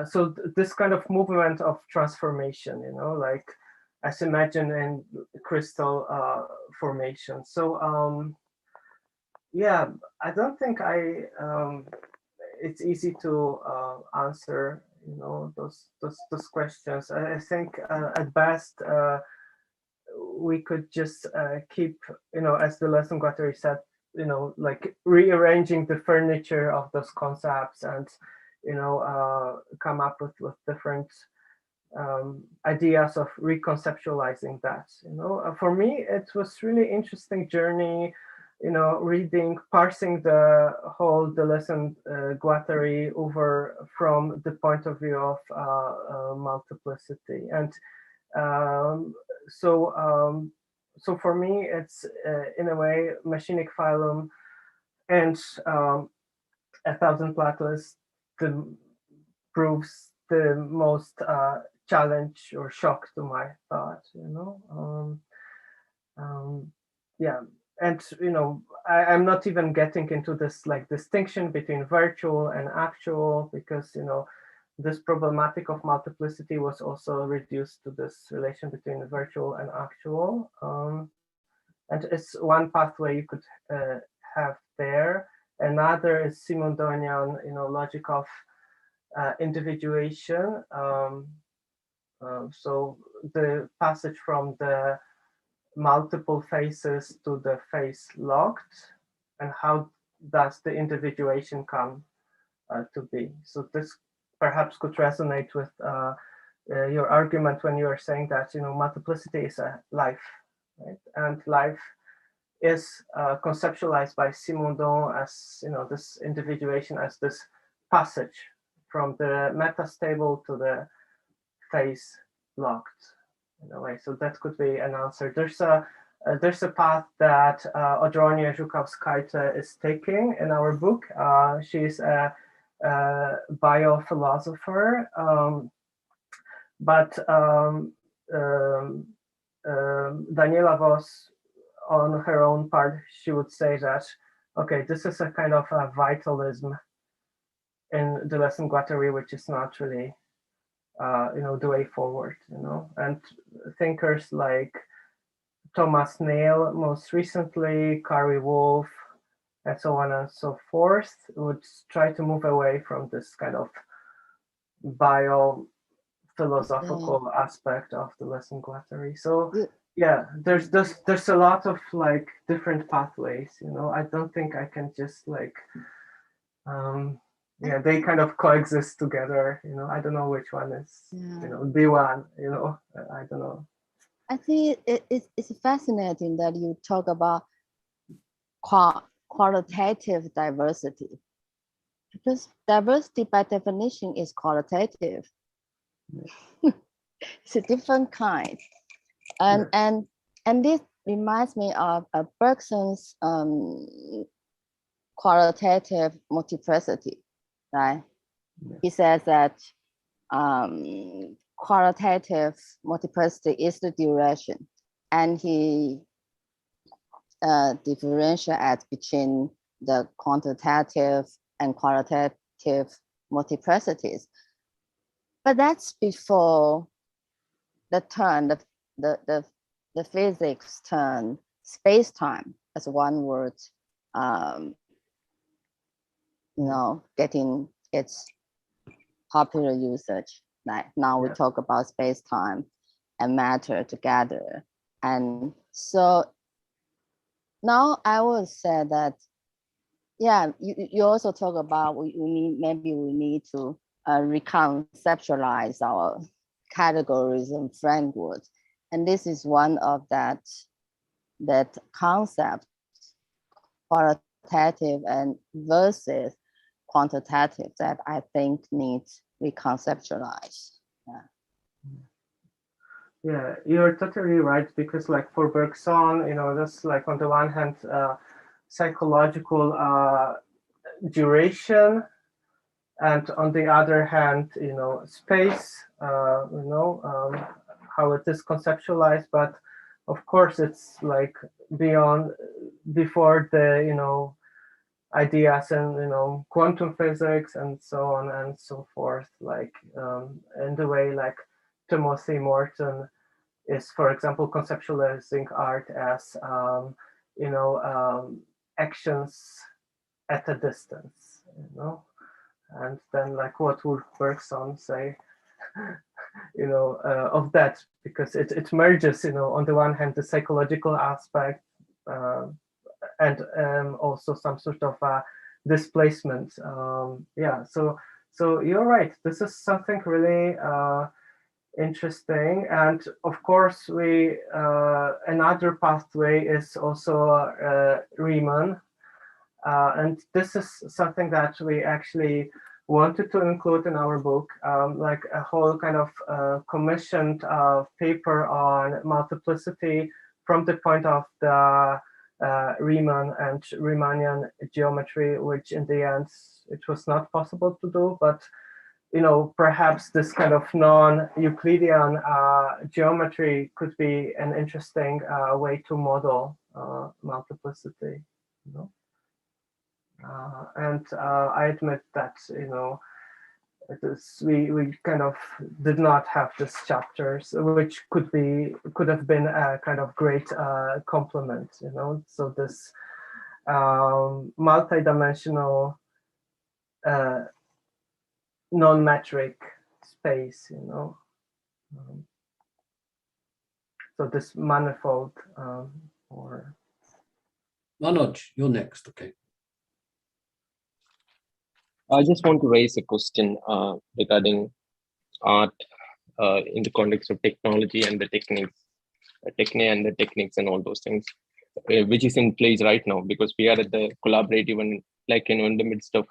So this kind of movement of transformation, like as imagined in crystal formation. So yeah, I don't think it's easy to answer, those questions. I think at best we could just keep, as the lesson Guattari said, like rearranging the furniture of those concepts and, come up with different ideas of reconceptualizing that. For me, it was really interesting journey, parsing the whole Deleuze and Guattari over from the point of view of multiplicity. And so for me, it's in a way machinic phylum and A Thousand Plateaus proves the most challenge or shock to my thought. Yeah, and I'm not even getting into this like distinction between virtual and actual, because this problematic of multiplicity was also reduced to this relation between virtual and actual, and it's one pathway you could have there. Another is Simondonian, logic of individuation. So the passage from the multiple faces to the face locked, and how does the individuation come to be? So this perhaps could resonate with your argument when you are saying that multiplicity is a life, right? And life is conceptualized by Simondon as this individuation, as this passage from the metastable to the face locked in a way. So that could be an answer. There's a path that Odronia Żukowskaite is taking in our book. She's a biophilosopher, but Daniela Voss, on her own part, she would say that, okay, this is a kind of a vitalism in Deleuze and Guattari, which is not really the way forward, and thinkers like Thomas Nail, most recently, Kari Wolf, and so on and so forth, would try to move away from this kind of bio-philosophical aspect of Deleuze and Guattari. So yeah, there's a lot of like different pathways, I don't think I can just like they kind of coexist together. I don't know which one is the one. I don't know. I think it's fascinating that you talk about qualitative diversity, because diversity by definition is qualitative. It's a different kind, and this reminds me of Bergson's qualitative multiplicity. Right? He says that qualitative multiplicity is the duration, and he differentiates between the quantitative and qualitative multiplicities. But that's before the turn, the physics turn space-time as one word, getting its popular usage. Like now we talk about space-time and matter together. And so now I would say that, you also talk about we need to reconceptualize our categories and frameworks. And this is one of that concept, qualitative and versus quantitative, that I think needs reconceptualized. Yeah, you're totally right, because like for Bergson, that's like on the one hand psychological duration, and on the other hand, space, how it is conceptualized. But of course, it's like before the ideas and quantum physics and so on and so forth. Like in the way like Timothy Morton is, for example, conceptualizing art as actions at a distance, you know, and then like what would Bergson say, you know, of that, because it merges, you know, on the one hand the psychological aspect and also some sort of displacement. Yeah, so you're right. This is something really interesting, and of course we another pathway is also Riemann, and this is something that we actually wanted to include in our book, like a whole kind of commissioned paper on multiplicity from the point of the Riemann and Riemannian geometry, which in the end it was not possible to do, but you know, perhaps this kind of non-Euclidean geometry could be an interesting way to model multiplicity, you know. And I admit that, you know, we kind of did not have these chapters, which could have been a kind of great complement, you know. So this multi-dimensional non-metric space, you know. So this manifold or Manoj, you're next. Okay. I just want to raise a question regarding art in the context of technology and the techniques, and all those things, which is in place right now, because we are at the collaborative and, like, you know, in the midst of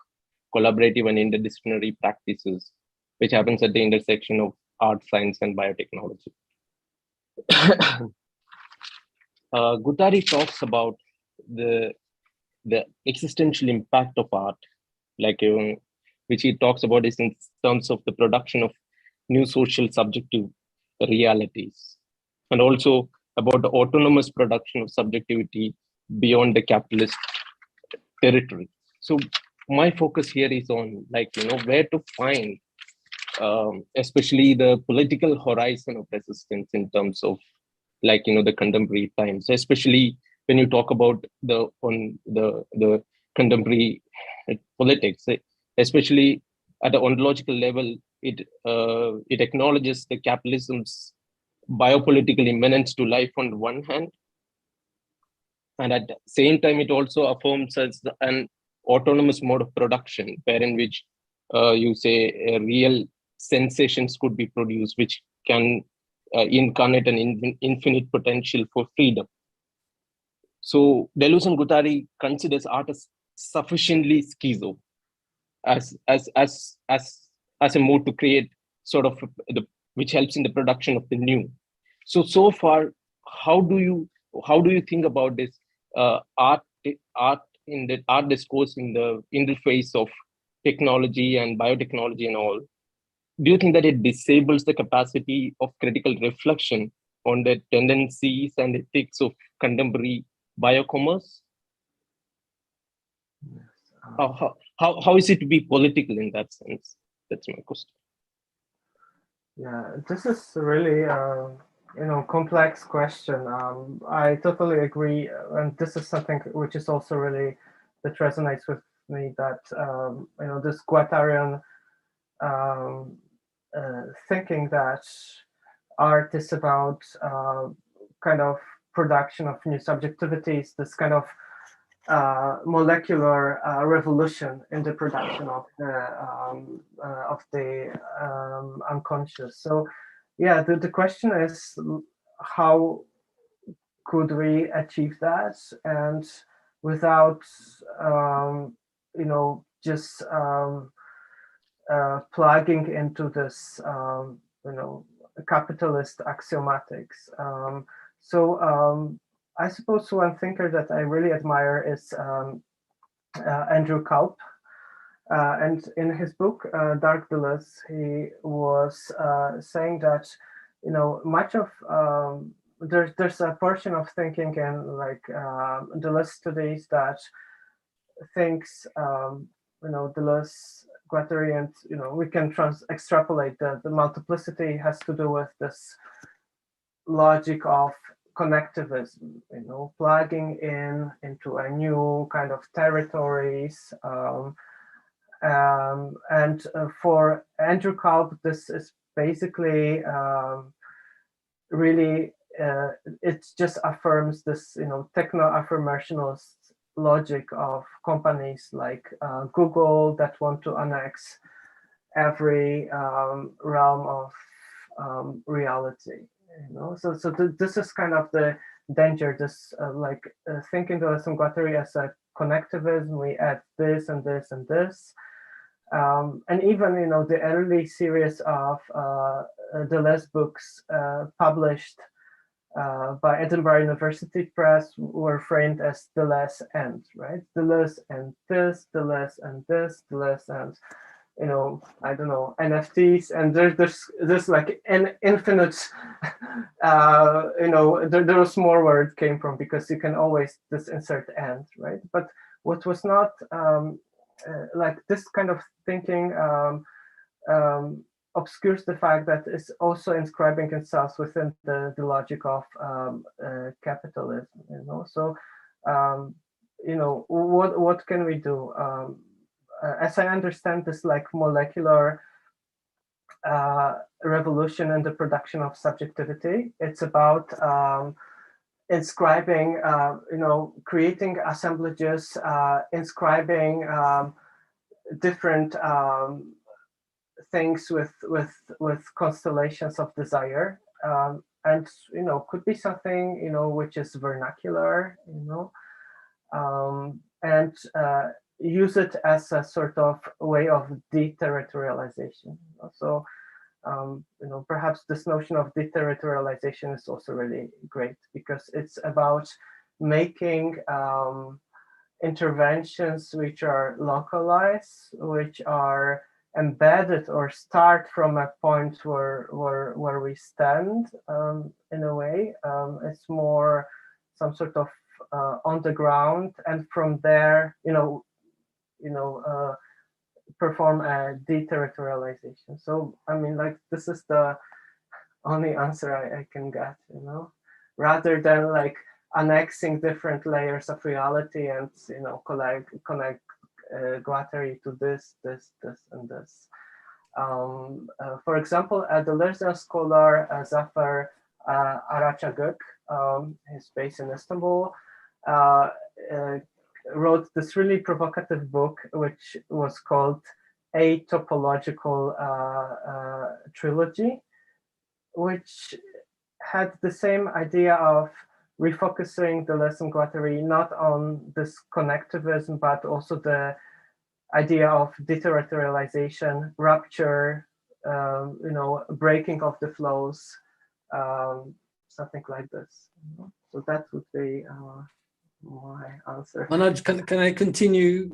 collaborative and interdisciplinary practices, which happens at the intersection of art, science, and biotechnology. Guattari talks about the existential impact of art, like which he talks about is in terms of the production of new social subjective realities, and also about the autonomous production of subjectivity beyond the capitalist territory. So my focus here is on, like, you know, where to find especially the political horizon of resistance in terms of, like, you know, the contemporary times, especially when you talk about the contemporary politics, especially at the ontological level. It acknowledges the capitalism's biopolitical immanence to life on one hand, and at the same time it also affirms as an autonomous mode of production, wherein which you say real sensations could be produced, which can incarnate an infinite potential for freedom. So Deleuze and Guattari considers art as sufficiently schizo, as a mode to create sort of which helps in the production of the new. So far, how do you think about this art in the art discourse in the interface of technology and biotechnology and all? Do you think that it disables the capacity of critical reflection on the tendencies and ethics of contemporary biocommerce? How is it to be political in that sense? That's my question. Yeah, this is really you know, complex question. I totally agree, and this is something which is also really that resonates with me, that you know, this Guattarian thinking that art is about kind of production of new subjectivities, this kind of molecular revolution in the production of the unconscious. So yeah, the question is, how could we achieve that, and without you know, just plugging into this you know, capitalist axiomatics. I suppose one thinker that I really admire is Andrew Culp, and in his book Dark Deleuze, he was saying that, you know, much of there's a portion of thinking in, like, Deleuze studies that thinks you know, Deleuze, Guattari, and, you know, we can extrapolate that the multiplicity has to do with this logic of connectivism, plugging into a new kind of territories. And for Andrew Culp, this is basically really, it just affirms this, techno-affirmationist logic of companies like Google that want to annex every realm of reality. So this is kind of the danger. This thinking of Guattari as a connectivism. We add this and this and this. And even, the early series of Deleuze books published by Edinburgh University Press were framed as Deleuze and, right? Deleuze and this, Deleuze and this, Deleuze and, I don't know, NFTs, and there's like an infinite, there's more where it came from, because you can always just insert and, right? But what was not like this kind of thinking obscures the fact that it's also inscribing itself within the logic of capitalism. So what can we do? As I understand this, like molecular revolution in the production of subjectivity, it's about inscribing, creating assemblages, inscribing different things with constellations of desire, and could be something which is vernacular, and use it as a sort of way of deterritorialization. So perhaps this notion of deterritorialization is also really great, because it's about making interventions which are localized, which are embedded or start from a point where we stand, in a way. It's more some sort of on the ground, and from there, perform a deterritorialization. So I mean, like, this is the only answer I can get, rather than like annexing different layers of reality and connect Guattari to this, and this. For example, the Deleuze scholar Zafer Arachagök, he's based in Istanbul, wrote this really provocative book, which was called A Topological Trilogy, which had the same idea of refocusing Deleuze and Guattari not on this connectivism, but also the idea of deterritorialization, rupture, breaking of the flows, something like this. So that would be my answer. Manoj, can I continue?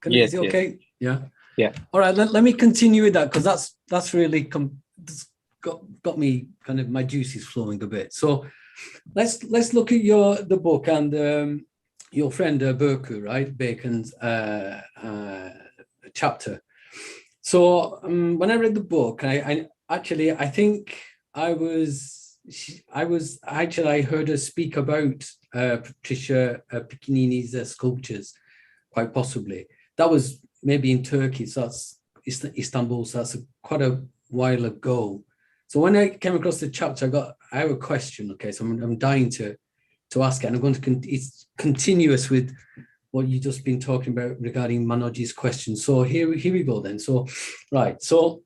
Yes, is it okay? yes. Yeah. All right. Let me continue with that, because that's really got me kind of, my juices flowing a bit. So let's look at the book and your friend Burku, right? Bacon's chapter. So when I read the book, I think I heard her speak about Patricia Piccinini's sculptures, quite possibly. That was maybe in Turkey, so that's Istanbul, so that's quite a while ago. So when I came across the chapter, I have a question. Okay, so I'm dying to ask it, and I'm going to it's continuous with what you've just been talking about regarding Manoj's question. So here we go then. So right, so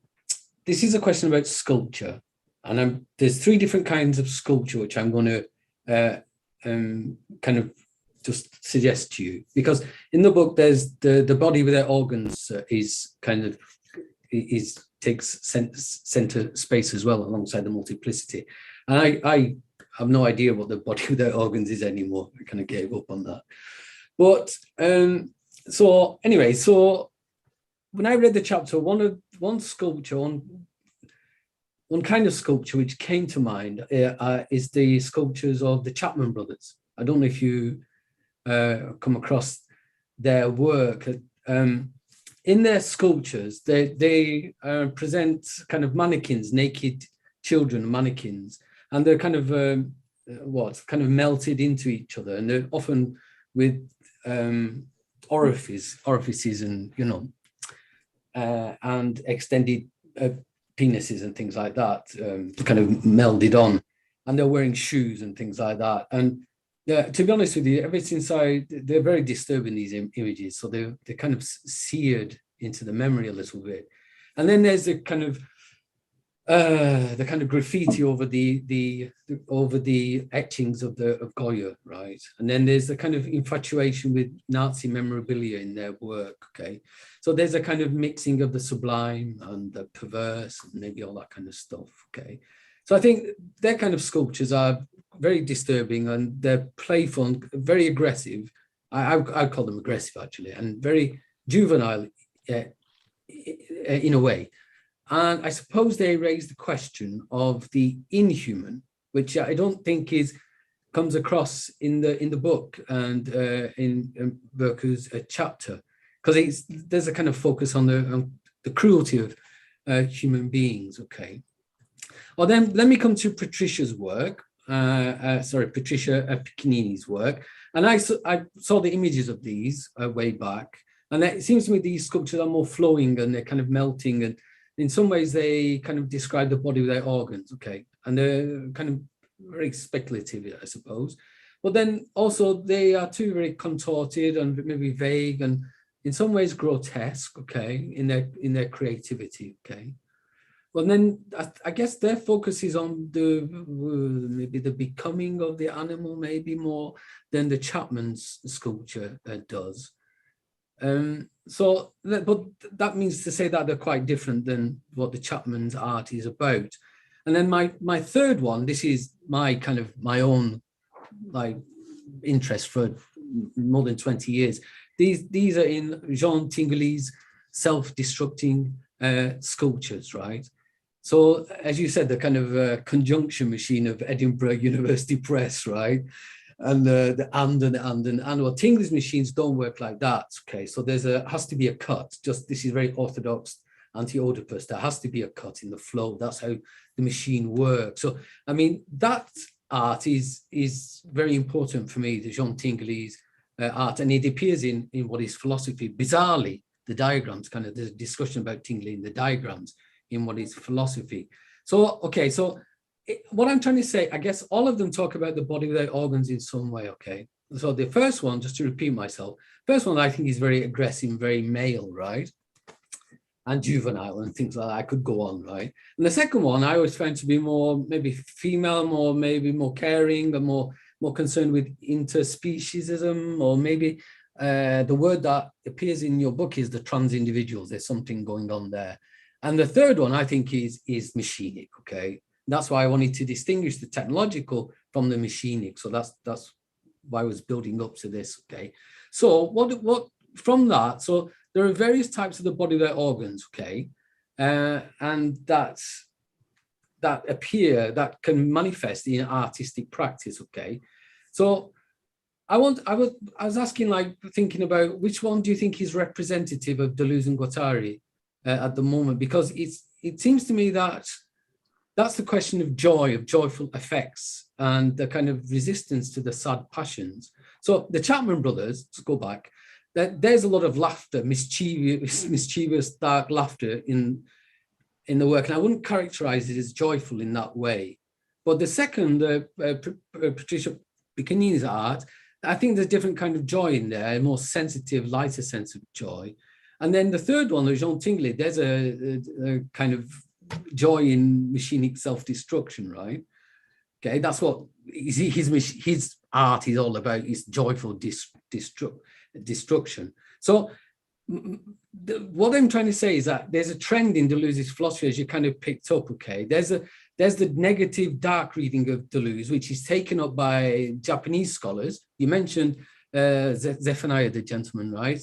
this is a question about sculpture, and there's three different kinds of sculpture which I'm going to kind of just suggest to you, because in the book there's the body without organs is kind of takes center space as well, alongside the multiplicity. And I have no idea what the body without organs is anymore. I kind of gave up on that. But so anyway, so when I read the chapter, one kind of sculpture which came to mind is the sculptures of the Chapman brothers. I don't know if you come across their work. In their sculptures, they present kind of mannequins, naked children mannequins, and they're kind of what kind of melted into each other, and they're often with orifices and, you know, and extended penises and things like that, kind of melded on, and they're wearing shoes and things like that. And to be honest with you, ever since they're very disturbing, these images. So they're kind of seared into the memory a little bit. And then there's the kind of graffiti over the etchings of Goya, right? And then there's the kind of infatuation with Nazi memorabilia in their work, okay? So there's a kind of mixing of the sublime and the perverse, and maybe all that kind of stuff, okay? So I think their kind of sculptures are very disturbing, and they're playful and very aggressive. I call them aggressive, actually, and very juvenile in a way. And I suppose they raise the question of the inhuman, which I don't think comes across in the book and in Berku's chapter, because there's a kind of focus on the cruelty of human beings. Okay. Well, then let me come to Patricia's work. Patricia Piccinini's work, and I saw the images of these way back, and it seems to me these sculptures are more flowing and they're kind of melting, and in some ways they kind of describe the body with their organs, okay, and they're kind of very speculative, I suppose. But then also they are too very contorted and maybe vague and in some ways grotesque, okay, in their creativity, okay. Well, then I guess their focus is on maybe the becoming of the animal, maybe more than the Chapman's sculpture does. But that means to say that they're quite different than what the Chapman's art is about. And then my third one, this is my own like interest for more than 20 years. These are in Jean Tinguely's self-destructing sculptures, right? So, as you said, the kind of conjunction machine of Edinburgh University Press, right? And the and well, Tinguely's machines don't work like that, okay? So has to be a cut. This is very orthodox anti-Oedipus. There has to be a cut in the flow. That's how the machine works. So, I mean, that art is very important for me, the Jean Tinguely's art, and it appears in what is philosophy. Bizarrely, the diagrams, kind of the discussion about Tinguely in the diagrams in what is philosophy. So, okay, so what I'm trying to say, I guess all of them talk about the body without organs in some way, okay? So the first one, just to repeat myself, first one I think is very aggressive, very male, right? And juvenile and things like that. I could go on, right? And the second one I always found to be more maybe female, maybe more caring and more concerned with interspeciesism, or maybe the word that appears in your book is the trans individuals. There's something going on there. And the third one I think is machinic, okay? That's why I wanted to distinguish the technological from the machinic. So that's why I was building up to this, okay? So what from that, so there are various types of the body without organs, okay? And that can manifest in artistic practice, okay? So I was asking, like, thinking about which one do you think is representative of Deleuze and Guattari at the moment? Because it seems to me that that's the question of joy, of joyful effects, and the kind of resistance to the sad passions. So the Chapman brothers, to go back, there's a lot of laughter, mischievous, dark laughter in the work, and I wouldn't characterize it as joyful in that way. But the second, Patricia Piccinini's art, I think there's a different kind of joy in there, a more sensitive, lighter sense of joy. And then the third one, Jean Tinguely, there's a kind of joy in machinic self-destruction, right? Okay, that's what his art is all about, is joyful destruction. So what I'm trying to say is that there's a trend in Deleuze's philosophy, as you kind of picked up, okay? There's the negative, dark reading of Deleuze, which is taken up by Japanese scholars. You mentioned Zephaniah, the gentleman, right?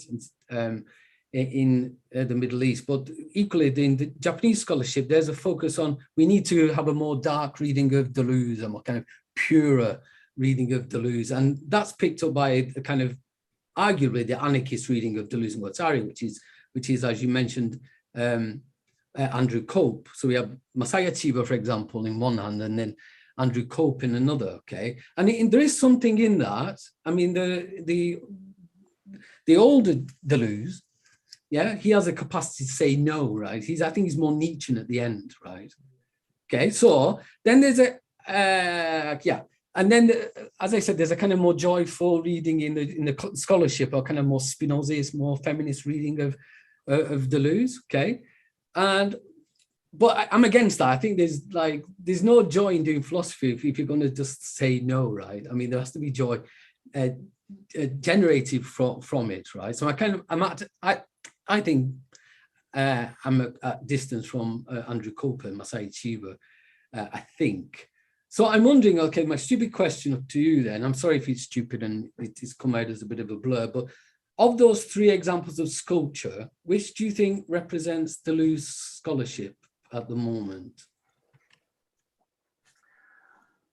In the Middle East, but equally in the Japanese scholarship, there's a focus on we need to have a more dark reading of Deleuze, a more kind of purer reading of Deleuze, and that's picked up by a kind of arguably the anarchist reading of Deleuze and Guattari, which is as you mentioned, Andrew Cope. So we have Masaya Chiba, for example, in one hand, and then Andrew Cope in another, okay? And there is something in that. I mean, the older Deleuze, yeah, he has a capacity to say no, right? I think he's more Nietzschean at the end, right? Okay, so then there's a, yeah. And then, as I said, there's a kind of more joyful reading in the scholarship, or kind of more Spinozist, more feminist reading of Deleuze, okay? But I'm against that. I think there's no joy in doing philosophy if you're going to just say no, right? I mean, there has to be joy generated from it, right? So I think I'm at distance from Andrew Cope and Masai Chiba, I think. So I'm wondering, okay, my stupid question to you then, I'm sorry if it's stupid and it has come out as a bit of a blur, but of those three examples of sculpture, which do you think represents Deleuze scholarship at the moment?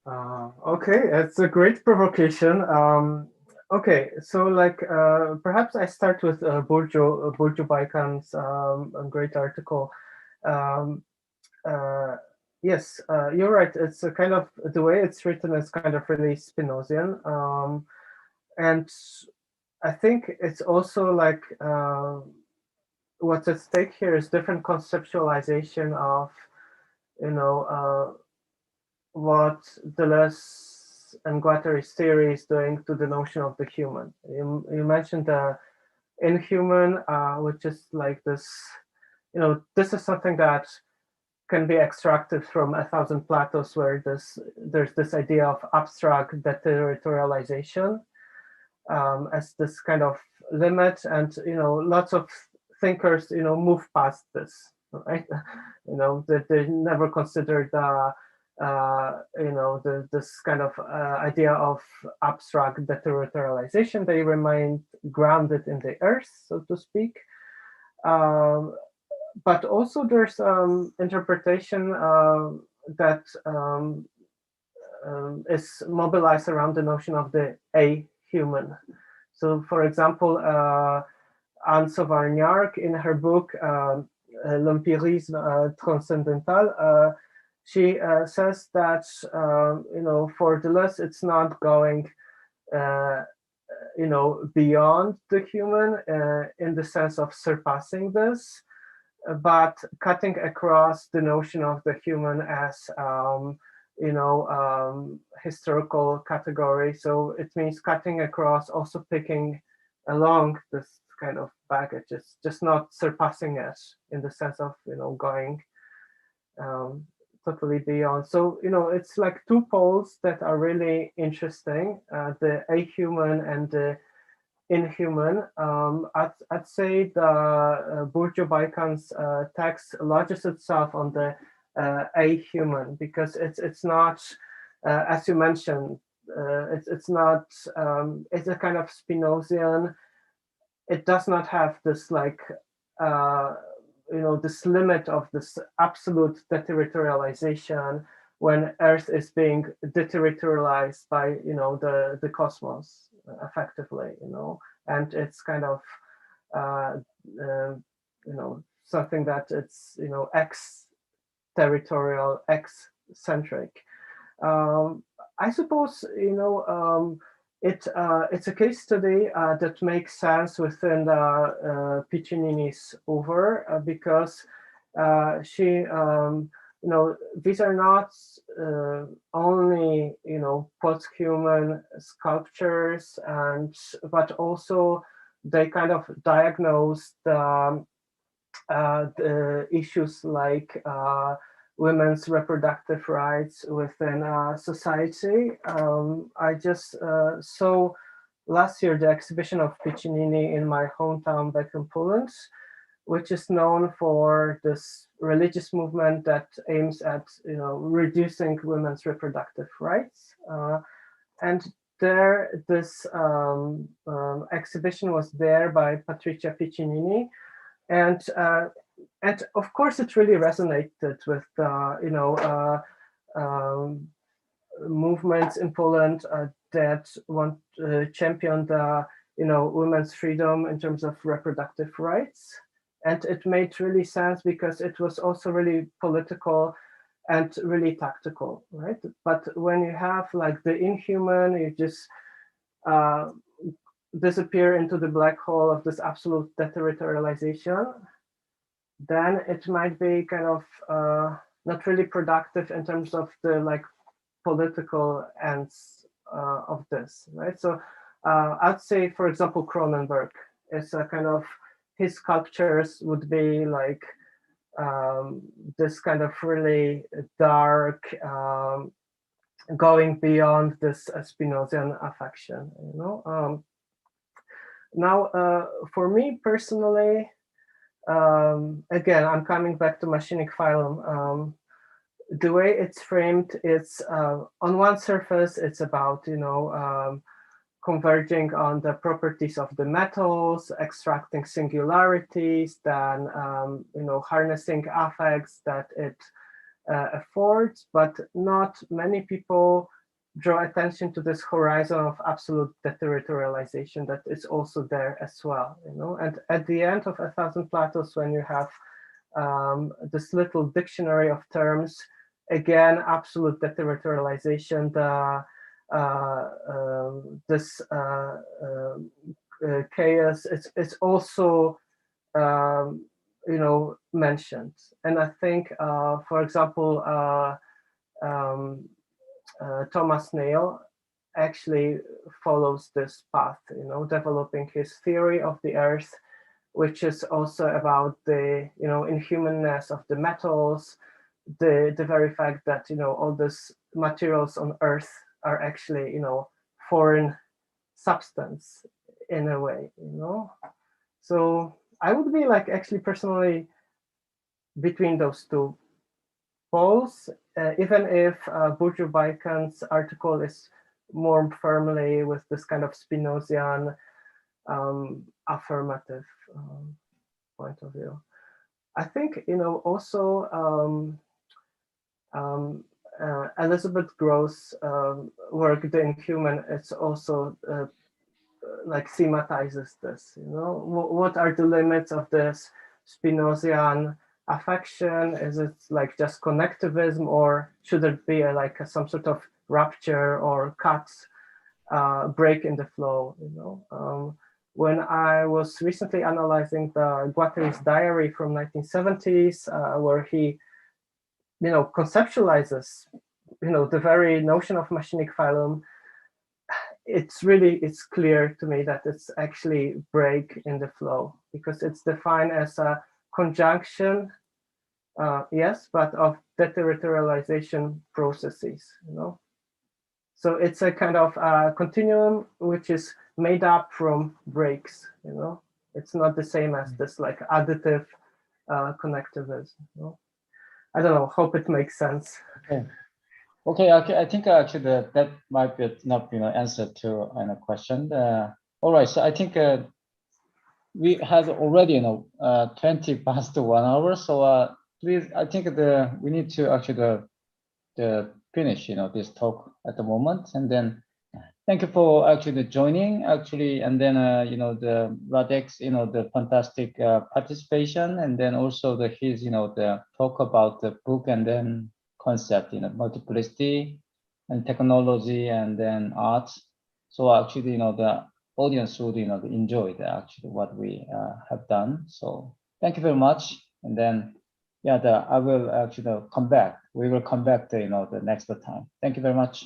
Okay, it's a great provocation. Okay, so like perhaps I start with Burjo Baikan's great article. Yes, you're right. It's a kind of, the way it's written is kind of really Spinozian. And I think it's also like what's at stake here is different conceptualization of, you know, what Deleuze and Guattari's theory is doing to the notion of the human. You mentioned the inhuman, which is like this, you know, this is something that can be extracted from 1,000 Platos, where there's this idea of abstract deterritorialization as this kind of limit, and you know, lots of thinkers, you know, move past this, right? You know, that they never considered you know, this kind of idea of abstract deterritorialization. They remain grounded in the earth, so to speak. But also there's interpretation that is mobilized around the notion of the a-human. So for example, Anne Sauvagnargues, in her book, L'empirisme transcendental, she says that, you know, for Deleuze, it's not going, you know, beyond the human in the sense of surpassing this, but cutting across the notion of the human as, you know, historical category. So it means cutting across, also picking along this kind of baggage. It's just not surpassing it in the sense of, you know, going totally beyond. So, you know, it's like two poles that are really interesting, the a-human and the inhuman. I'd say the Burjo Baikan's text lodges itself on the a-human, because it's not, as you mentioned, it's not, it's a kind of Spinozian. It does not have this like, you know, this limit of this absolute deterritorialization when Earth is being deterritorialized by, you know, the cosmos effectively, you know, and it's kind of, you know, something that it's, you know, ex-territorial, ex-centric. I suppose, you know, it's a case study that makes sense within Piccinini's oeuvre, because she, you know, these are not only, you know, post-human sculptures, but also they kind of diagnose the issues like women's reproductive rights within society. I just saw last year the exhibition of Piccinini in my hometown back in Poland, which is known for this religious movement that aims at, you know, reducing women's reproductive rights. And there, this exhibition was there by Patrycja Piccinini, and of course it really resonated with you know, movements in Poland that want to champion the, you know, women's freedom in terms of reproductive rights. And it made really sense because it was also really political and really tactical, right? But when you have like the inhuman, you just disappear into the black hole of this absolute deterritorialization, then it might be kind of not really productive in terms of the like political ends of this, right? So I'd say, for example, Cronenberg is a kind of, his sculptures would be like this kind of really dark, going beyond this Spinozian affection, you know. Now, for me personally, again, I'm coming back to machinic phylum. The way it's framed, it's on one surface, it's about, you know, converging on the properties of the metals, extracting singularities, then, you know, harnessing affects that it affords, but not many people draw attention to this horizon of absolute deterritorialization that is also there as well, you know. And at the end of 1,000 Platos, when you have this little dictionary of terms, again, absolute deterritorialization, this chaos, it's also you know, mentioned. And I think, for example, Thomas Nail actually follows this path, you know, developing his theory of the earth, which is also about the, you know, inhumanness of the metals, the very fact that, you know, all these materials on earth are actually, you know, foreign substance in a way, you know. So I would be like actually personally between those two poles, even if Burcu Baykan's article is more firmly with this kind of Spinozian affirmative point of view. I think, you know, also Elizabeth Gross's work, The Inhuman, it's also like thematizes this, you know, what are the limits of this Spinozian affection? Is it like just connectivism, or should it be some sort of rupture or cut, break in the flow, you know? When I was recently analyzing the Guattari's diary from 1970s, where he, you know, conceptualizes, you know, the very notion of machinic phylum, it's clear to me that it's actually break in the flow, because it's defined as a conjunction, yes, but of deterritorialization processes, you know. So it's a kind of continuum which is made up from breaks, you know. It's not the same as this like additive connectivism, you know? I don't know, hope it makes sense. Okay, I think actually that might be enough, you know, answer to a question. All right, so I think we have already, you know, 20 past 1 hour. So please, I think we need to actually finish, you know, this talk at the moment, and then thank you for actually joining, actually, and then you know, the Radeks, you know, the fantastic participation, and then also his, you know, the talk about the book and then concept, you know, multiplicity and technology and then art. So actually, you know, the audience would, you know, enjoy actually what we have done. So thank you very much, and then yeah, I will actually come back. We will come back to, you know, the next time. Thank you very much.